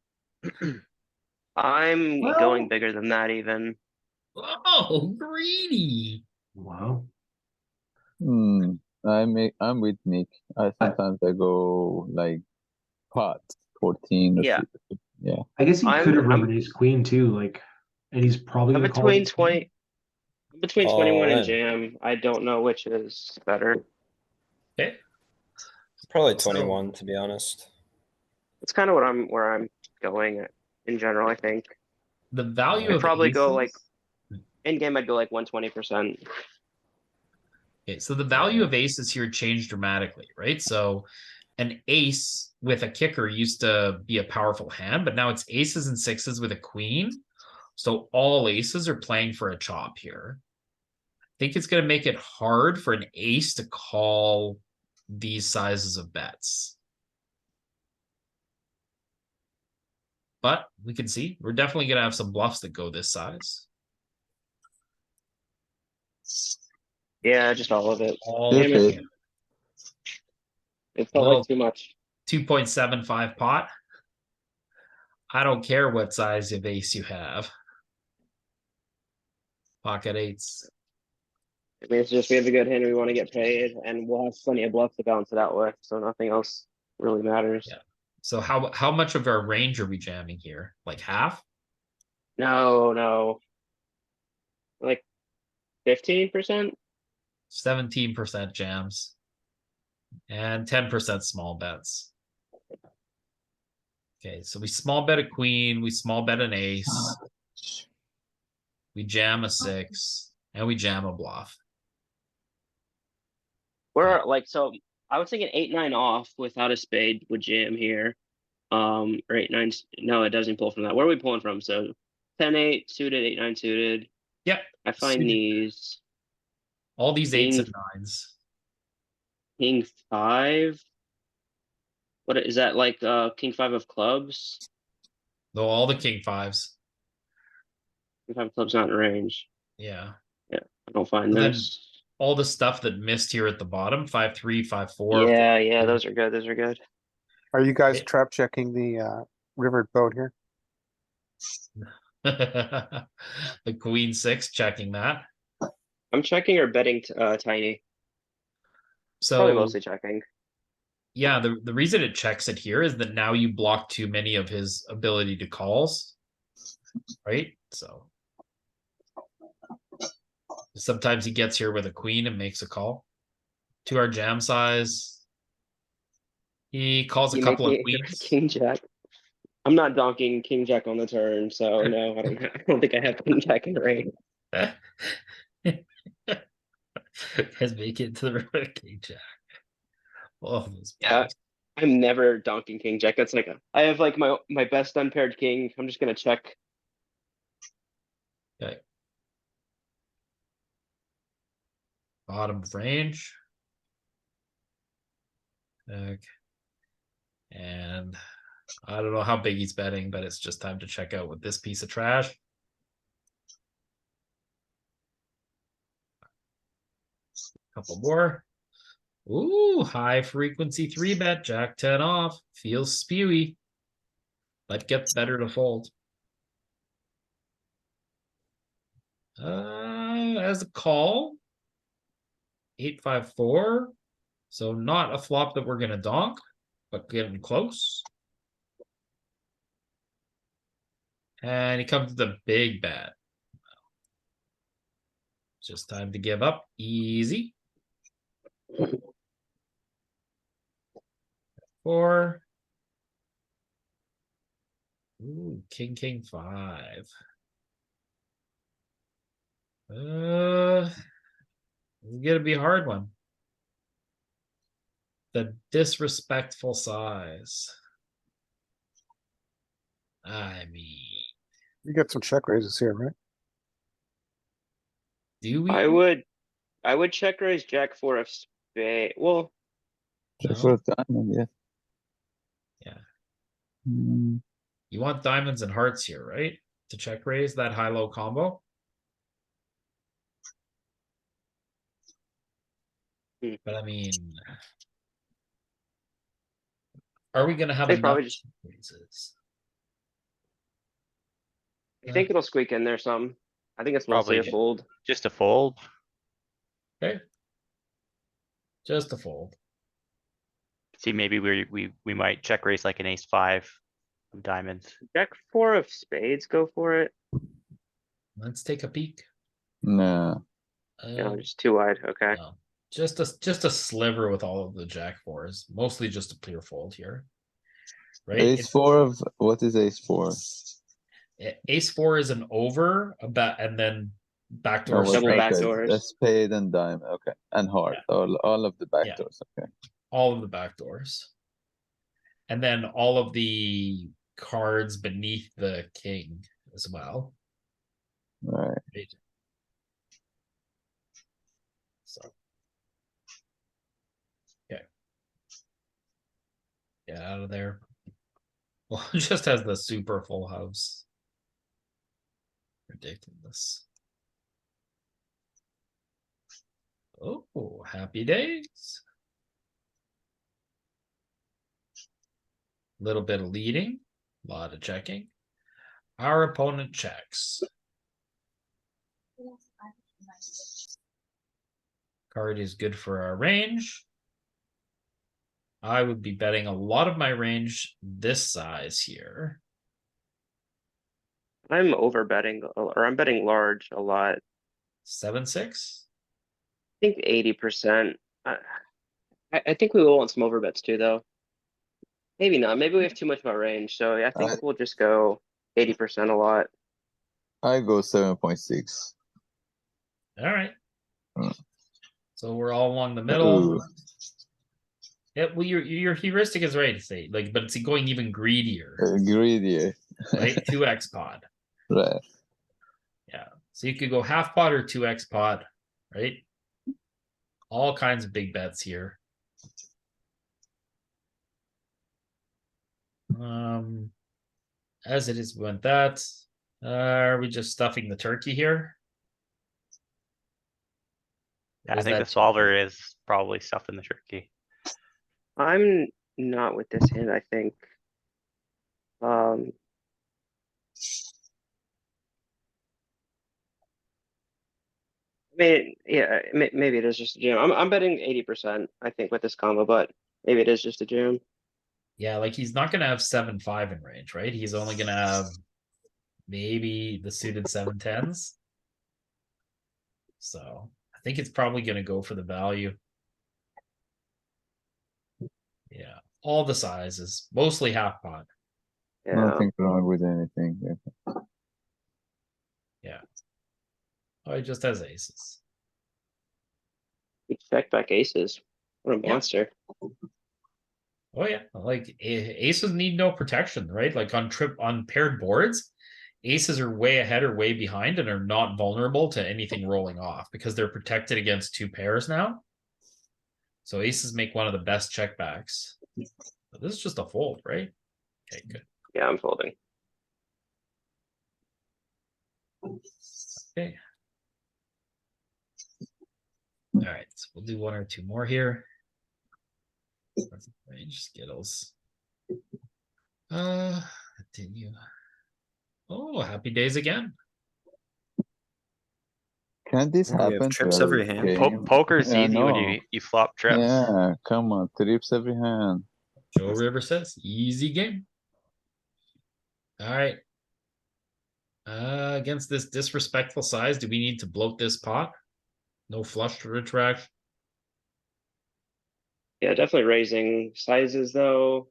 I'm Well- going bigger than that even. Oh, greedy. Wow. I'm with Nick. I sometimes I go like pot 14 or Yeah. 15. Yeah. I guess he I'm- could have I'm- rivered ace queen too, like, and he's probably I'm gonna call between ace queen. 20. I'm between All 21 and in. jam. I don't know which is better. Okay. Probably So- 21 to be honest. It's kind of where I'm going in general, I think. The value I'd of probably go like aces- in game I'd go like 120%. Okay, so the value of aces here changed dramatically, right? So an ace with a kicker used to be a powerful hand, but now it's aces and sixes with a queen. So all aces are playing for a chop here. I think it's going to make it hard for an ace to call these sizes of bets. But we can see we're definitely going to have some bluffs that go this size. Yeah, just all of it. All Damn it. in. It felt Well- like too much. 2.75 pot. I don't care what size of ace you have. Pocket eights. I mean, it's just we have a good hand, we want to get paid, and we'll have plenty of bluffs to balance it out with, so nothing else really matters. Yeah. So how much of our range are we jamming here? Like half? No. Like 15%? 17% jams. And 10% small bets. Okay, so we small bet a queen, we small bet an ace, we jam a 6, and we jam a bluff. We're like, so I was thinking 8-9 off without a spade would jam here. Or 8-9, no, it doesn't pull from that. Where are we pulling from? So 10-8 suited, 8-9 suited. Yep. I find Suited. these All these 8s King- and 9s. king 5. What is that like? King five of clubs. Though all the king fives. King five of clubs not in range. Yeah. I don't find But then those. all the stuff that missed here at the bottom, 5-3, 5-4. Yeah, those are good. Those are good. Are you guys Right. trap checking the rivered boat here? The queen six checking that. I'm checking or betting tiny. Probably So mostly checking. yeah, the reason it checks it here is that now you block too many of his ability to calls. Right? So sometimes he gets here with a queen and makes a call. To our jam size. He calls a You couple of make me queens. king jack. I'm not donking king jack on the turn, so no, I don't think I have king jack in range. Has make it to the river king jack. Oh, those Yeah. balls. I'm never donking king jack. That's like I have like my best unpaired king. I'm just gonna check. Okay. Bottom of range. Okay. And I don't know how big he's betting, but it's just time to check out with this piece of trash. Couple more. Ooh, high frequency 3-bet, jack 10 off. Feels spewy. But gets better to fold. As a call. 8-5-4. So not a flop that we're gonna donk, but getting close. And he comes to the big bet. Just time to give up. Easy. 4. Ooh, king 5. It's gonna be a hard one. The disrespectful size. I mean, You get some check raises here, right? do we? I would check raise jack four of spade. Well, Jack No? four of diamond, yeah. Yeah. Mm, You want diamonds and hearts here, right? To check raise that high-low combo. But I mean, are we gonna have They enough probably just- raises? I think it'll squeak in there some. I think it's mostly Probably a ju- fold. Just a fold. Okay. Just a fold. See, maybe we might check raise like an ace five of diamonds. Jack four of spades, go for it. Let's take a peek. nah. No, just too wide. Okay. No. Just a sliver with all of the jack fours. Mostly just a clear fold here. Right? Ace four of, what is ace four? Ace 4 is an over, and then backdoor Oh, wait, Double straight. okay, backdoors. a spade and diamond, okay, and heart, all of the backdoors, okay. All of the backdoors. And then all of the cards beneath the king as well. Right. Right? So. Okay. Get out of there. Well, it just has the super full house. Ridiculous. Oh, happy days. Little bit of leading, a lot of checking. Our opponent checks. Card is good for our range. I would be betting a lot of my range this size here. I'm over betting, or I'm betting large a lot. 7-6. I think 80%. I think we will want some overbets too, though. Maybe not. Maybe we have too much of our range. So I think we'll just go 80% a lot. I go 7.6. All right. Hmm. So we're all along the middle. Ooh. Yeah, well, your heuristic is right to say, like, but it's going even greedier, Greedier. right? 2x pod. Right. Yeah. So you could go half pot or 2x pod, right? All kinds of big bets here. As it is, we went that. Are we just stuffing the turkey here? Or I is think the that- solver is probably stuffing the turkey. I'm not with this hand, I think. Um, I mean, yeah, maybe it is just a jam. I'm betting 80%, I think, with this combo, but maybe it is just a jam. Yeah, like he's not gonna have 7-5 in range, right? He's only gonna have maybe the suited 7-10s. So I think it's probably gonna go for the value. Yeah, all the sizes, mostly half pot. Yeah, Nothing wrong with anything. Yeah. Yeah. Oh, he just has aces. we check back aces. What a Yeah. monster. Oh yeah, like aces need no protection, right? Like on paired boards, aces are way ahead or way behind and are not vulnerable to anything rolling off because they're protected against 2 pairs now. So aces make one of the best checkbacks. But this is just a fold, right? Okay, good. Yeah, I'm folding. Okay. All right, so we'll do 1 or 2 more here. Range Skittles. Continue. Oh, happy days again. Can this Yeah, we have happen to trips every every hand. game? Poker's Yeah, easy when no. you flop trips. Yeah, come on, trips every hand. Joe River says easy game. All right. Against this disrespectful size, do we need to bloat this pot? No flush to retract. Yeah, definitely raising sizes though.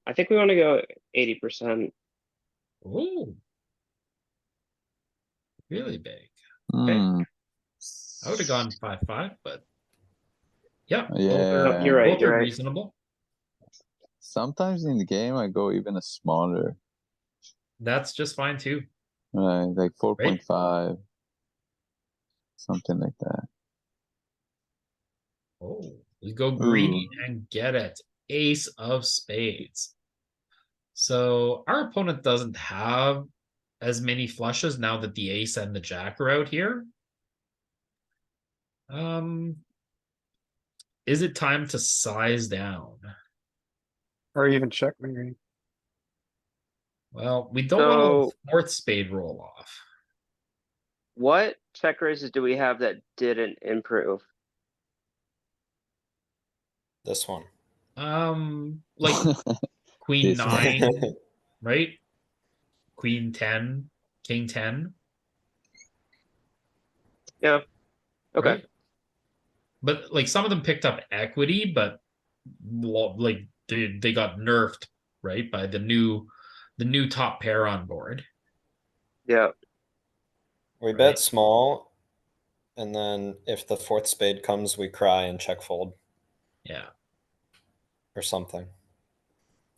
I think we want to go 80%. Ooh. Really big. Hmm. I would have gone 5-5, but yeah, both Yeah. are, You're right, both you're are right. reasonable. Sometimes in the game I go even smaller, That's just fine too. right? Like 4.5, something like that. Oh, we go greedy and get it. Ace of spades. So our opponent doesn't have as many flushes now that the ace and the jack are out here. Is it time to size down? Or even check maybe. Well, we don't want So- a 4th spade roll off. What check raises do we have that didn't improve? This one. Like queen This one. 9, right? Queen 10, king 10. Yeah. Okay. Right? But like some of them picked up equity, but like they got nerfed, right, by the new top pair on board. Yeah. We Right. bet small, and then if the 4th spade comes, we cry and check fold Yeah. or something.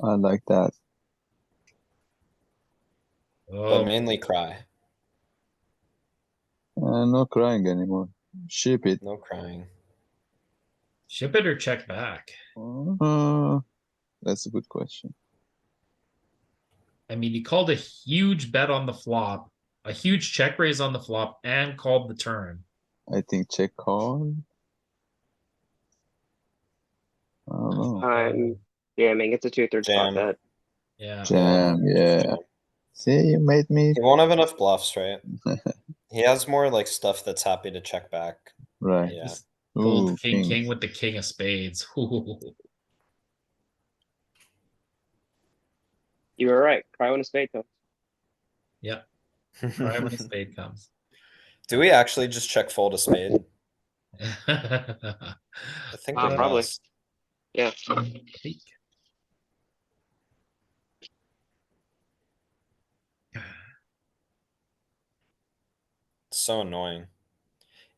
I like that. But Oh, mainly cry. No crying anymore. Ship it. No crying. ship it or check back. That's a good question. I mean, he called a huge bet on the flop, a huge check raise on the flop, and called the turn. I think check call. I don't know. I'm jamming. It's a 2/3 Jam. pot bet. Yeah. Jam, yeah. See, you made me He won't have enough bluffs, right? He has more like stuff that's happy to check back. right. Yeah. Just pulled Ooh, king king. with the king of spades. You were right. Cry when a spade comes. Yeah. Try when a spade comes. Do we actually just check fold a spade? I think we Probably. must. Yeah. It's so annoying.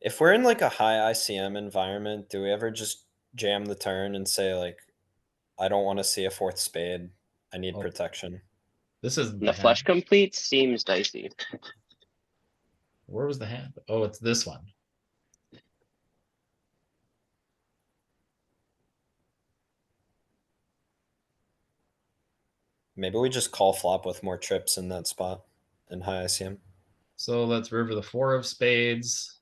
If we're in like a high ICM environment, do we ever just jam the turn and say like, I don't want to see a 4th spade. I need Oh. protection. This is The flush complete seems dicey. Where was the hand? Oh, it's this one. Maybe we just call flop with more trips in that spot in high ICM. So let's river the 4 of spades.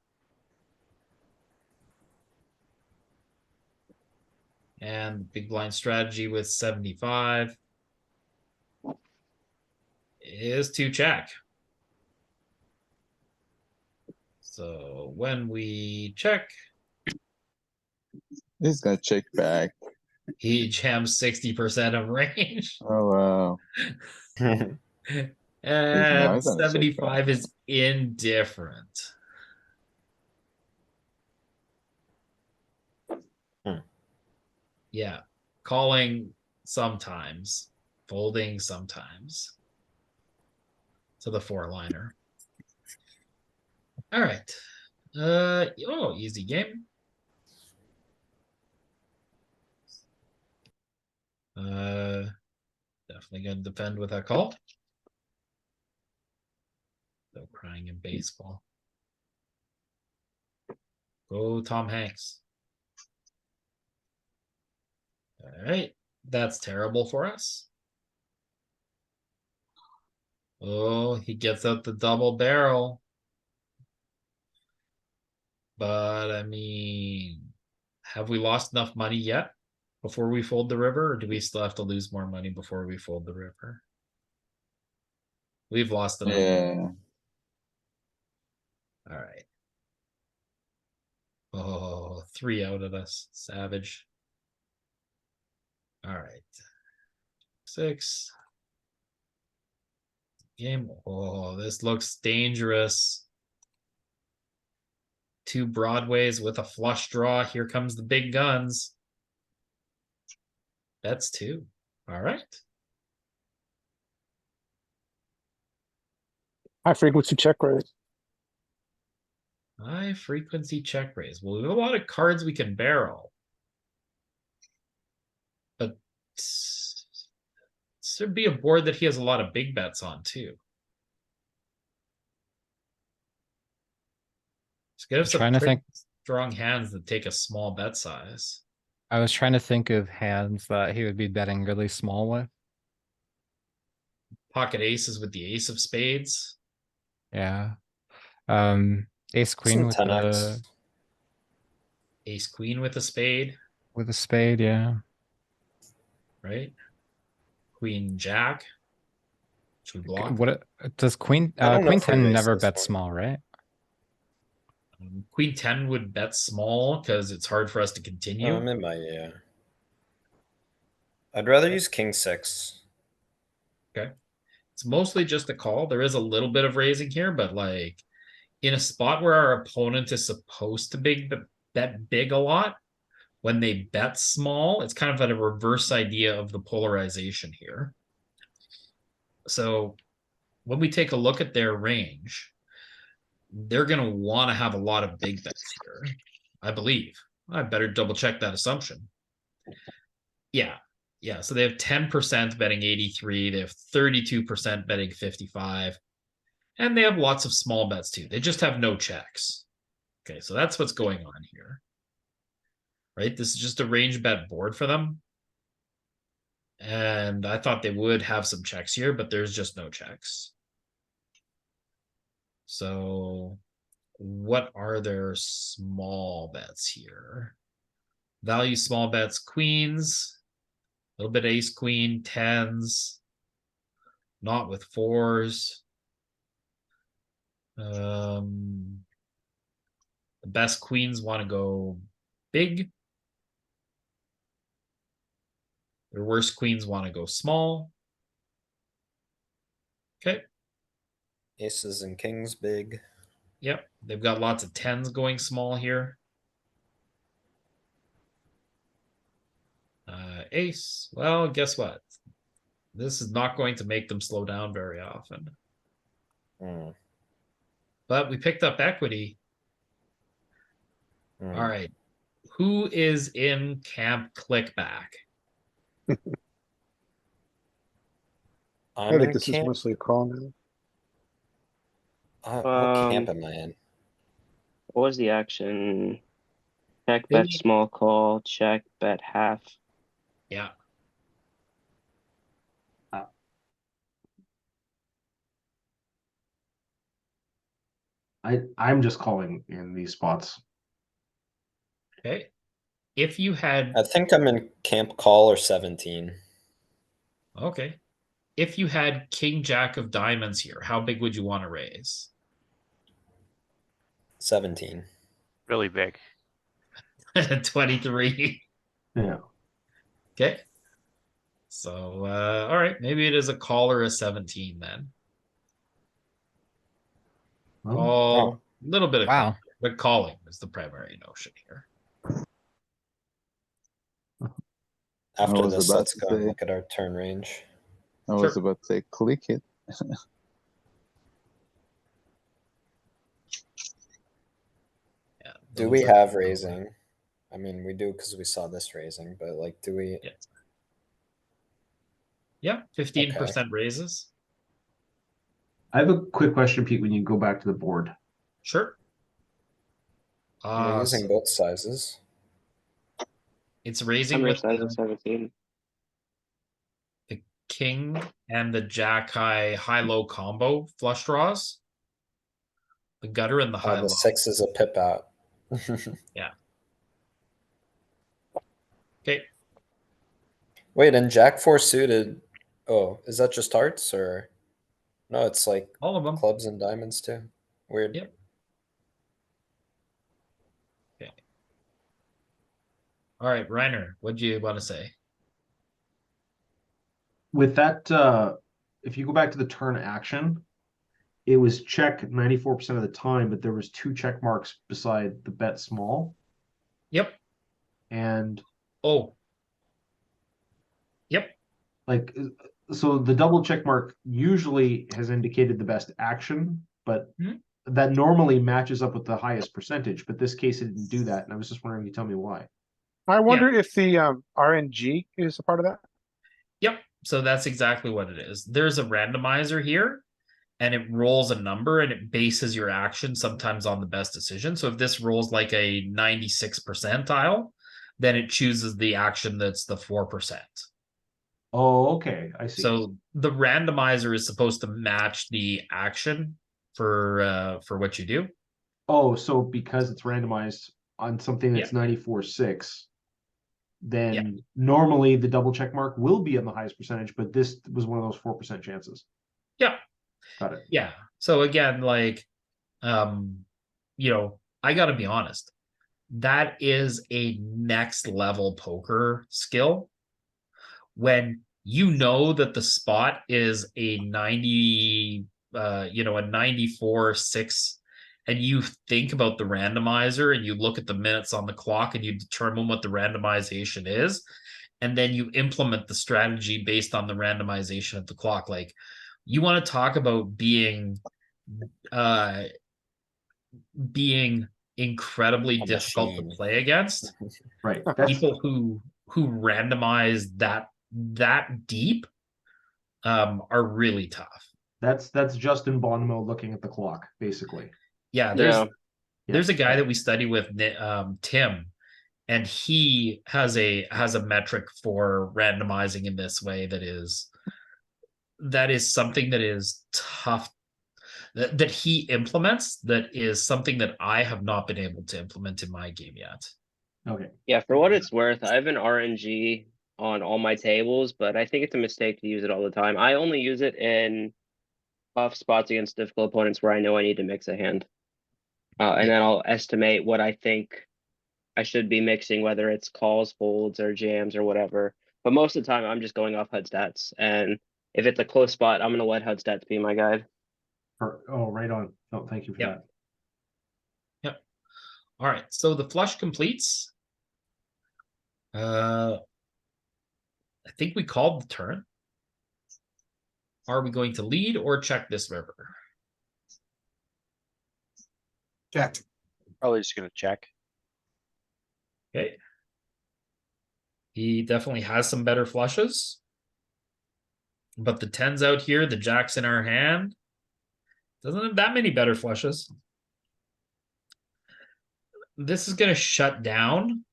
And big blind strategy with 75 is to check. So when we check, He's gonna check back. he jams 60% of range. Oh wow. And he's gonna check 75 is indifferent. Yeah, calling sometimes, folding sometimes to the 4-liner. All right. Oh, easy game. Definitely gonna defend with a call. No crying in baseball. Go Tom Hanks. All right, that's terrible for us. Oh, he gets out the double barrel. But I mean, have we lost enough money yet before we fold the river, or do we still have to lose more money before we fold the river? We've lost enough. Yeah. All right. Oh, 3 out of this. Savage. All right. 6. Game. Oh, this looks dangerous. 2 broadways with a flush draw. Here comes the big guns. That's 2. All right. High frequency check raise. High frequency check raise. Well, we have a lot of cards we can barrel. But there'd be a board that he has a lot of big bets on too. It's gonna have some Trying to think. strong hands that take a small bet size. I was trying to think of hands that he would be betting really small with. Pocket aces with the ace of spades. Yeah. Ace queen Some with 10x. Ace queen with a spade, a spade, yeah. right? Queen jack. Should we block? What does queen I don't know queen if we 10 raise never this bets one. small, right? Queen 10 would bet small because it's hard for us to continue. It might, yeah. I'd rather use king 6. Okay. It's mostly just a call. There is a little bit of raising here, but like in a spot where our opponent is supposed to bet big a lot, when they bet small, it's kind of a reverse idea of the polarization here. So when we take a look at their range, they're going to want to have a lot of big bets here, I believe. I better double check that assumption. Yeah. Yeah. So they have 10% betting 83. They have 32% betting 55. And they have lots of small bets too. They just have no checks. Okay. So that's what's going on here. Right. This is just a range bet board for them. And I thought they would have some checks here, but there's just no checks. So what are their small bets here? Value small bets, queens, a little bit ace queen, 10s, not with 4s. The best queens want to go big. Their worst queens want to go small. Okay. Aces and kings big. Yep. They've got lots of 10s going small here. Ace. Well, guess what? This is not going to make them slow down very often. But we picked up equity. All right. Who is in camp clickback? I think this is mostly a call now. What camp am I in? What was the action? Check, bet, small call, check, bet, half. Yeah. I'm just calling in these spots. Okay. If you had, I think I'm in camp call or 17. okay. If you had king jack of diamonds here, how big would you want to raise? 17. Really big. 23. Yeah. Okay. So, all right, maybe it is a call or a 17 then. Well, Call, Oh. a little bit of Wow. call, but calling is the primary notion here. After was this, about let's to go and say- look at our turn range. I was Sure. about to say click it. Yeah. Do we those are- have raising? I mean, we do because we saw this raising, but like, do we? Yeah. Yeah, 15% raises. I have a quick question, Pete, when you go back to the board. Sure. We're using So both sizes. it's How raising many with sizes? 17. the king and the jack high low combo flush draws. The gutter and the high The low. 6 is a pip out. Yeah. Okay. Wait, and Jack 4 suited. Oh, is that just hearts or? No, it's like All of them. clubs and diamonds too. Weird. Yep. Okay. All right, Reiner, what do you want to say? With that, if you go back to the turn action, it was check 94% of the time, but there was 2 check marks beside the bet small. Yep. And Oh. Yep. like, so the double check mark usually has indicated the best action, but Mhm. that normally matches up with the highest percentage. But this case, it didn't do that. And I was just wondering if you tell me why. I wonder if the RNG is a part of that. Yep. So that's exactly what it is. There's a randomizer here, and it rolls a number and it bases your action sometimes on the best decision. So if this rolls like a 96 percentile, then it chooses the action that's the 4%. Oh, okay. I see. So the randomizer is supposed to match the action for what you do. Oh, so because it's randomized on something that's 94.6, then normally the double check mark will be on the highest percentage, but this was one of those 4% chances. Yeah. Got it. Yeah. So again, like, you know, I got to be honest. That is a next level poker skill. When you know that the spot is a 90, a 94.6, and you think about the randomizer and you look at the minutes on the clock and you determine what the randomization is, and then you implement the strategy based on the randomization of the clock. Like, you want to talk about being incredibly difficult to play against. Right. People who randomize that deep are really tough. That's Justin Bonomo looking at the clock, basically. Yeah, there's a guy that we study with, Tim, and he has a metric for randomizing in this way that is something that is tough, that he implements, that is something that I have not been able to implement in my game yet. Okay. Yeah, for what it's worth, I have an RNG on all my tables, but I think it's a mistake to use it all the time. I only use it in tough spots against difficult opponents where I know I need to mix a hand. And then I'll estimate what I think I should be mixing, whether it's calls, folds, or jams or whatever. But most of the time, I'm just going off HUD stats. And if it's a close spot, I'm going to let HUD stats be my guide. Oh, right on. Oh, thank you for that. Yep. All right. So the flush completes. I think we called the turn. Are we going to lead or check this river? Check. Probably just gonna check. Okay. He definitely has some better flushes. But the 10's out here, the jack's in our hand. Doesn't have that many better flushes. This is going to shut down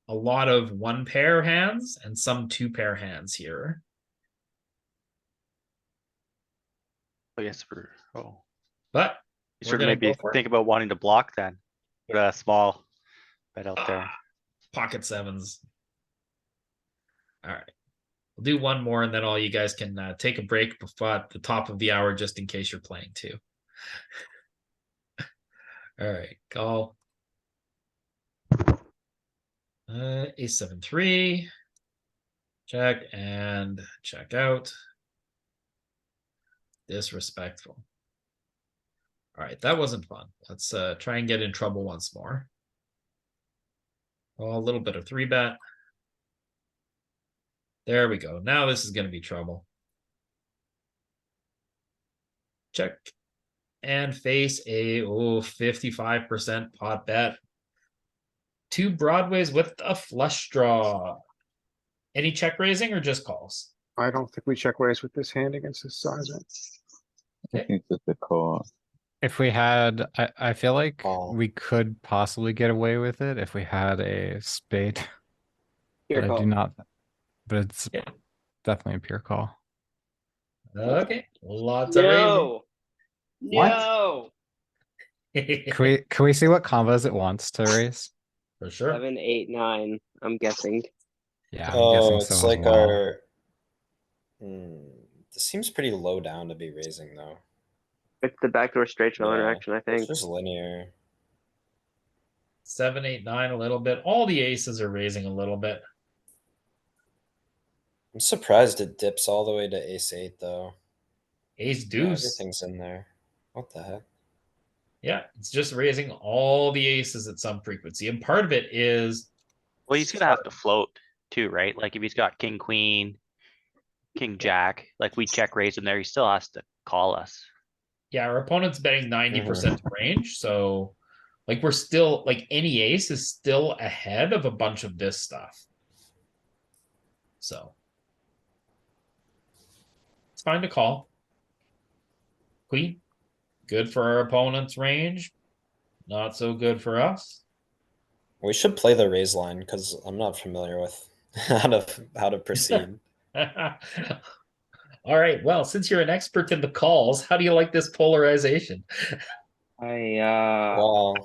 a lot of 1-pair hands and some 2-pair hands here. I guess oh. But You We're should gonna maybe go for it. think about wanting to block then. Put a small bet out there. Pocket sevens. All right. We'll do one more and then all you guys can take a break before at the top of the hour just in case you're playing too. All right, call. A7-3. Check and check out. Disrespectful. All right, that wasn't fun. Let's try and get in trouble once more. Oh, a little bit of 3-bet. There we go. Now this is going to be trouble. Check. And face a 55% pot bet. 2 broadways with a flush draw. Any check raising or just calls? I don't think we check raise with this hand against this size. I think it's a call. If we had, I feel like Call. we could possibly get away with it if we had a spade. Pure But I call. do not. But it's Yeah. definitely a pure call. Okay, lots of raising. No. What? No. Can we see what combos it wants to raise? For sure. 7, 8, 9. I'm guessing. Yeah, I'm Oh, guessing it's so as like well. our. This seems pretty low down to be raising though. It's the backdoor straight draw Yeah, interaction, I It's think. just linear. 7, 8, 9 a little bit. All the aces are raising a little bit. I'm surprised it dips all the way to ace 8 though. Ace Yeah, deuce. everything's in there. What the heck? Yeah, it's just raising all the aces at some frequency. And part of it is Well, he's gonna have to float too, right? Like if he's got king, queen, king, jack, like we check raise him there, he still has to call us. yeah, our opponent's betting 90% range. So like we're still like any ace is still ahead of a bunch of this stuff. So it's fine to call. Queen, good for our opponent's range. Not so good for us. We should play the raise line because I'm not familiar with how to proceed. All right. Well, since you're an expert in the calls, how do you like this polarization? Well,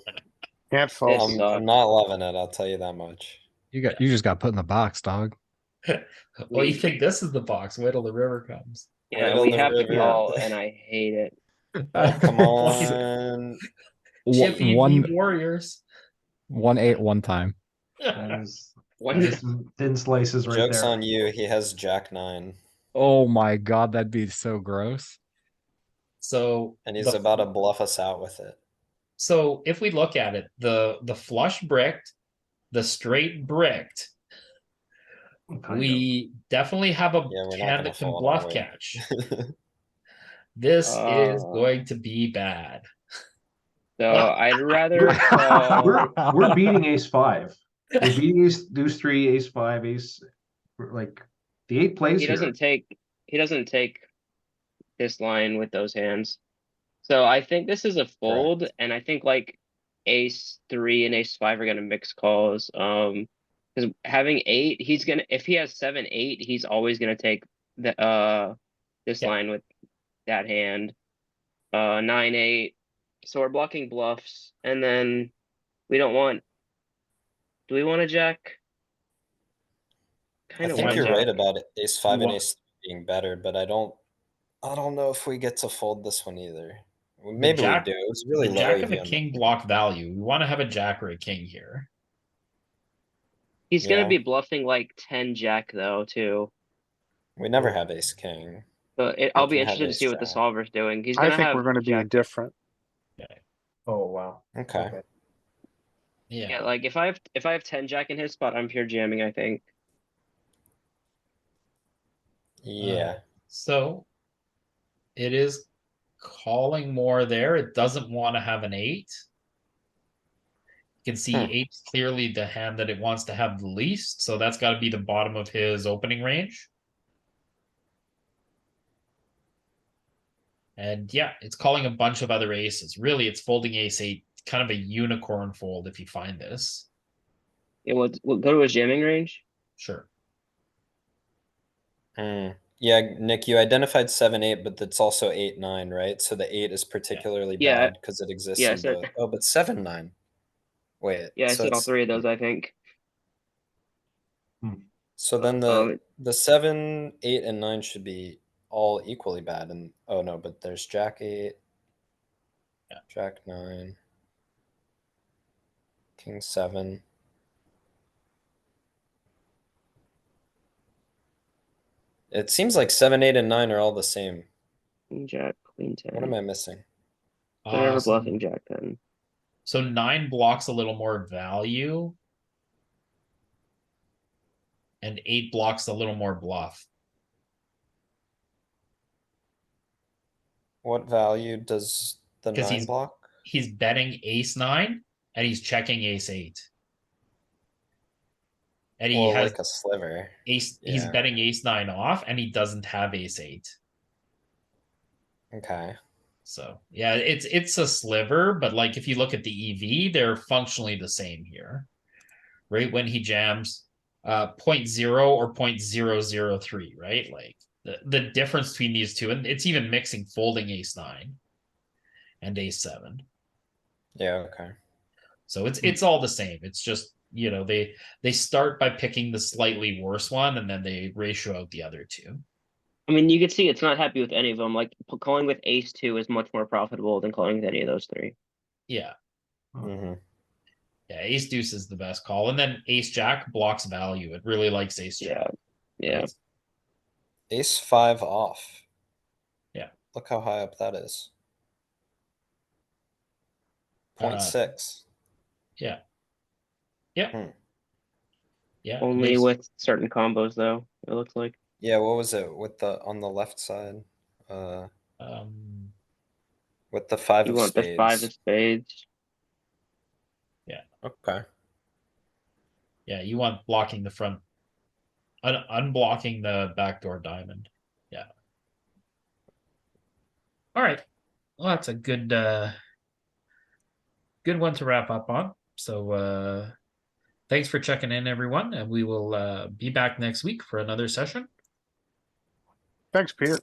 Can't fold. This I'm not loving it. I'll tell you that much. You just got put in the box, dog. Well, you think this is the box? Wait till the river comes. Yeah, Right on we the have to river. call, and I hate it. Come on. Chippy One V Warriors. 1-8 one time. That is One that is some thin slices right Joke's there. on you. He has jack 9. Oh my god, that'd be so gross. So And he's about to bluff us out with it. So if we look at it, the flush bricked, the straight bricked, we definitely have a Yeah, we're not hand gonna that can fold, bluff are we? catch. This is going to be bad. So I'd rather call. We're beating ace 5. We're beating ace deuce 3, ace 5, ace like the 8 plays He here. doesn't take this line with those hands. So I think this is a fold, and I think like ace 3 and ace 5 are gonna mix calls. Because having 8, he's gonna, if he has 7, 8, he's always gonna take the this Yeah. line with that hand. 9, 8. So we're blocking bluffs, and then we don't want. Do we want a jack? I Kind of think want you're a jack. right about it. Ace 5 and Wha- ace 3 being better, but I don't know if we get to fold this one either. Maybe jack- we do. It was really The low jack of EV a on king block value. We want to have a jack or a king here. He's Yeah. gonna be bluffing like 10 jack though too. We never have ace king. But We I'll be can have interested to ace see what the jack. solver's doing. He's I gonna think have we're going to be jack. indifferent. Oh wow. Okay. Yeah. Yeah, like if I have 10 jack in his spot, I'm pure jamming, I think. Yeah. So it is calling more there. It doesn't want to have an 8. You can see 8's clearly the hand that it wants to have the least. So that's got to be the bottom of his opening range. And yeah, it's calling a bunch of other aces. Really, it's folding ace 8. Kind of a unicorn fold if you find this. Yeah, we'll go to his jamming range. Sure. Yeah, Yeah, Nick, you identified 7-8, but that's also 8-9, right? So the 8 is particularly Yeah. bad because it exists Yeah, in so- both. Oh, but 7-9. Wait, Yeah, I so said all it's three of those, I think. so then Um, the 7, 8, and 9 should be all equally bad. And oh no, but there's Jack 8, Jack 9, King 7. It seems like 7, 8, and 9 are all the same. Queen Jack, Queen 10. What am I missing? So never So- bluffing Jack 10. So 9 blocks a little more value. And 8 blocks a little more bluff. What value does the 'Cause 9 block? He's betting ace 9 and he's checking ace 8. And he Well, has like a sliver. he's yeah. betting ace 9 off and he doesn't have ace 8. Okay. So yeah, it's a sliver, but like if you look at the EV, they're functionally the same here. Right when he jams 0.0 or 0.003, right? Like the difference between these two, and it's even mixing folding ace 9 and ace 7. Yeah, okay. So it's all the same. It's just, you know, they start by picking the slightly worse one and then they ratio out the other two. I mean, you can see it's not happy with any of them. Like calling with ace 2 is much more profitable than calling with any of those three. Yeah. Mm-hmm. Yeah, ace deuce is the best call. And then ace jack blocks value. It really likes ace jack. Yeah. Right? Ace 5 off. Yeah. Look how high up that is. Uh, 0.6. Yeah. Yeah. Hmm. Yeah. Only ace- with certain combos though, it looks like. Yeah, what was it with the on the left side? um With the 5 You of want spades. the 5 of spades. Okay. yeah, you want blocking the front, unblocking the backdoor diamond. Yeah. All right. Well, that's a good one to wrap up on. So thanks for checking in, everyone, and we will be back next week for another session. Thanks, Peter.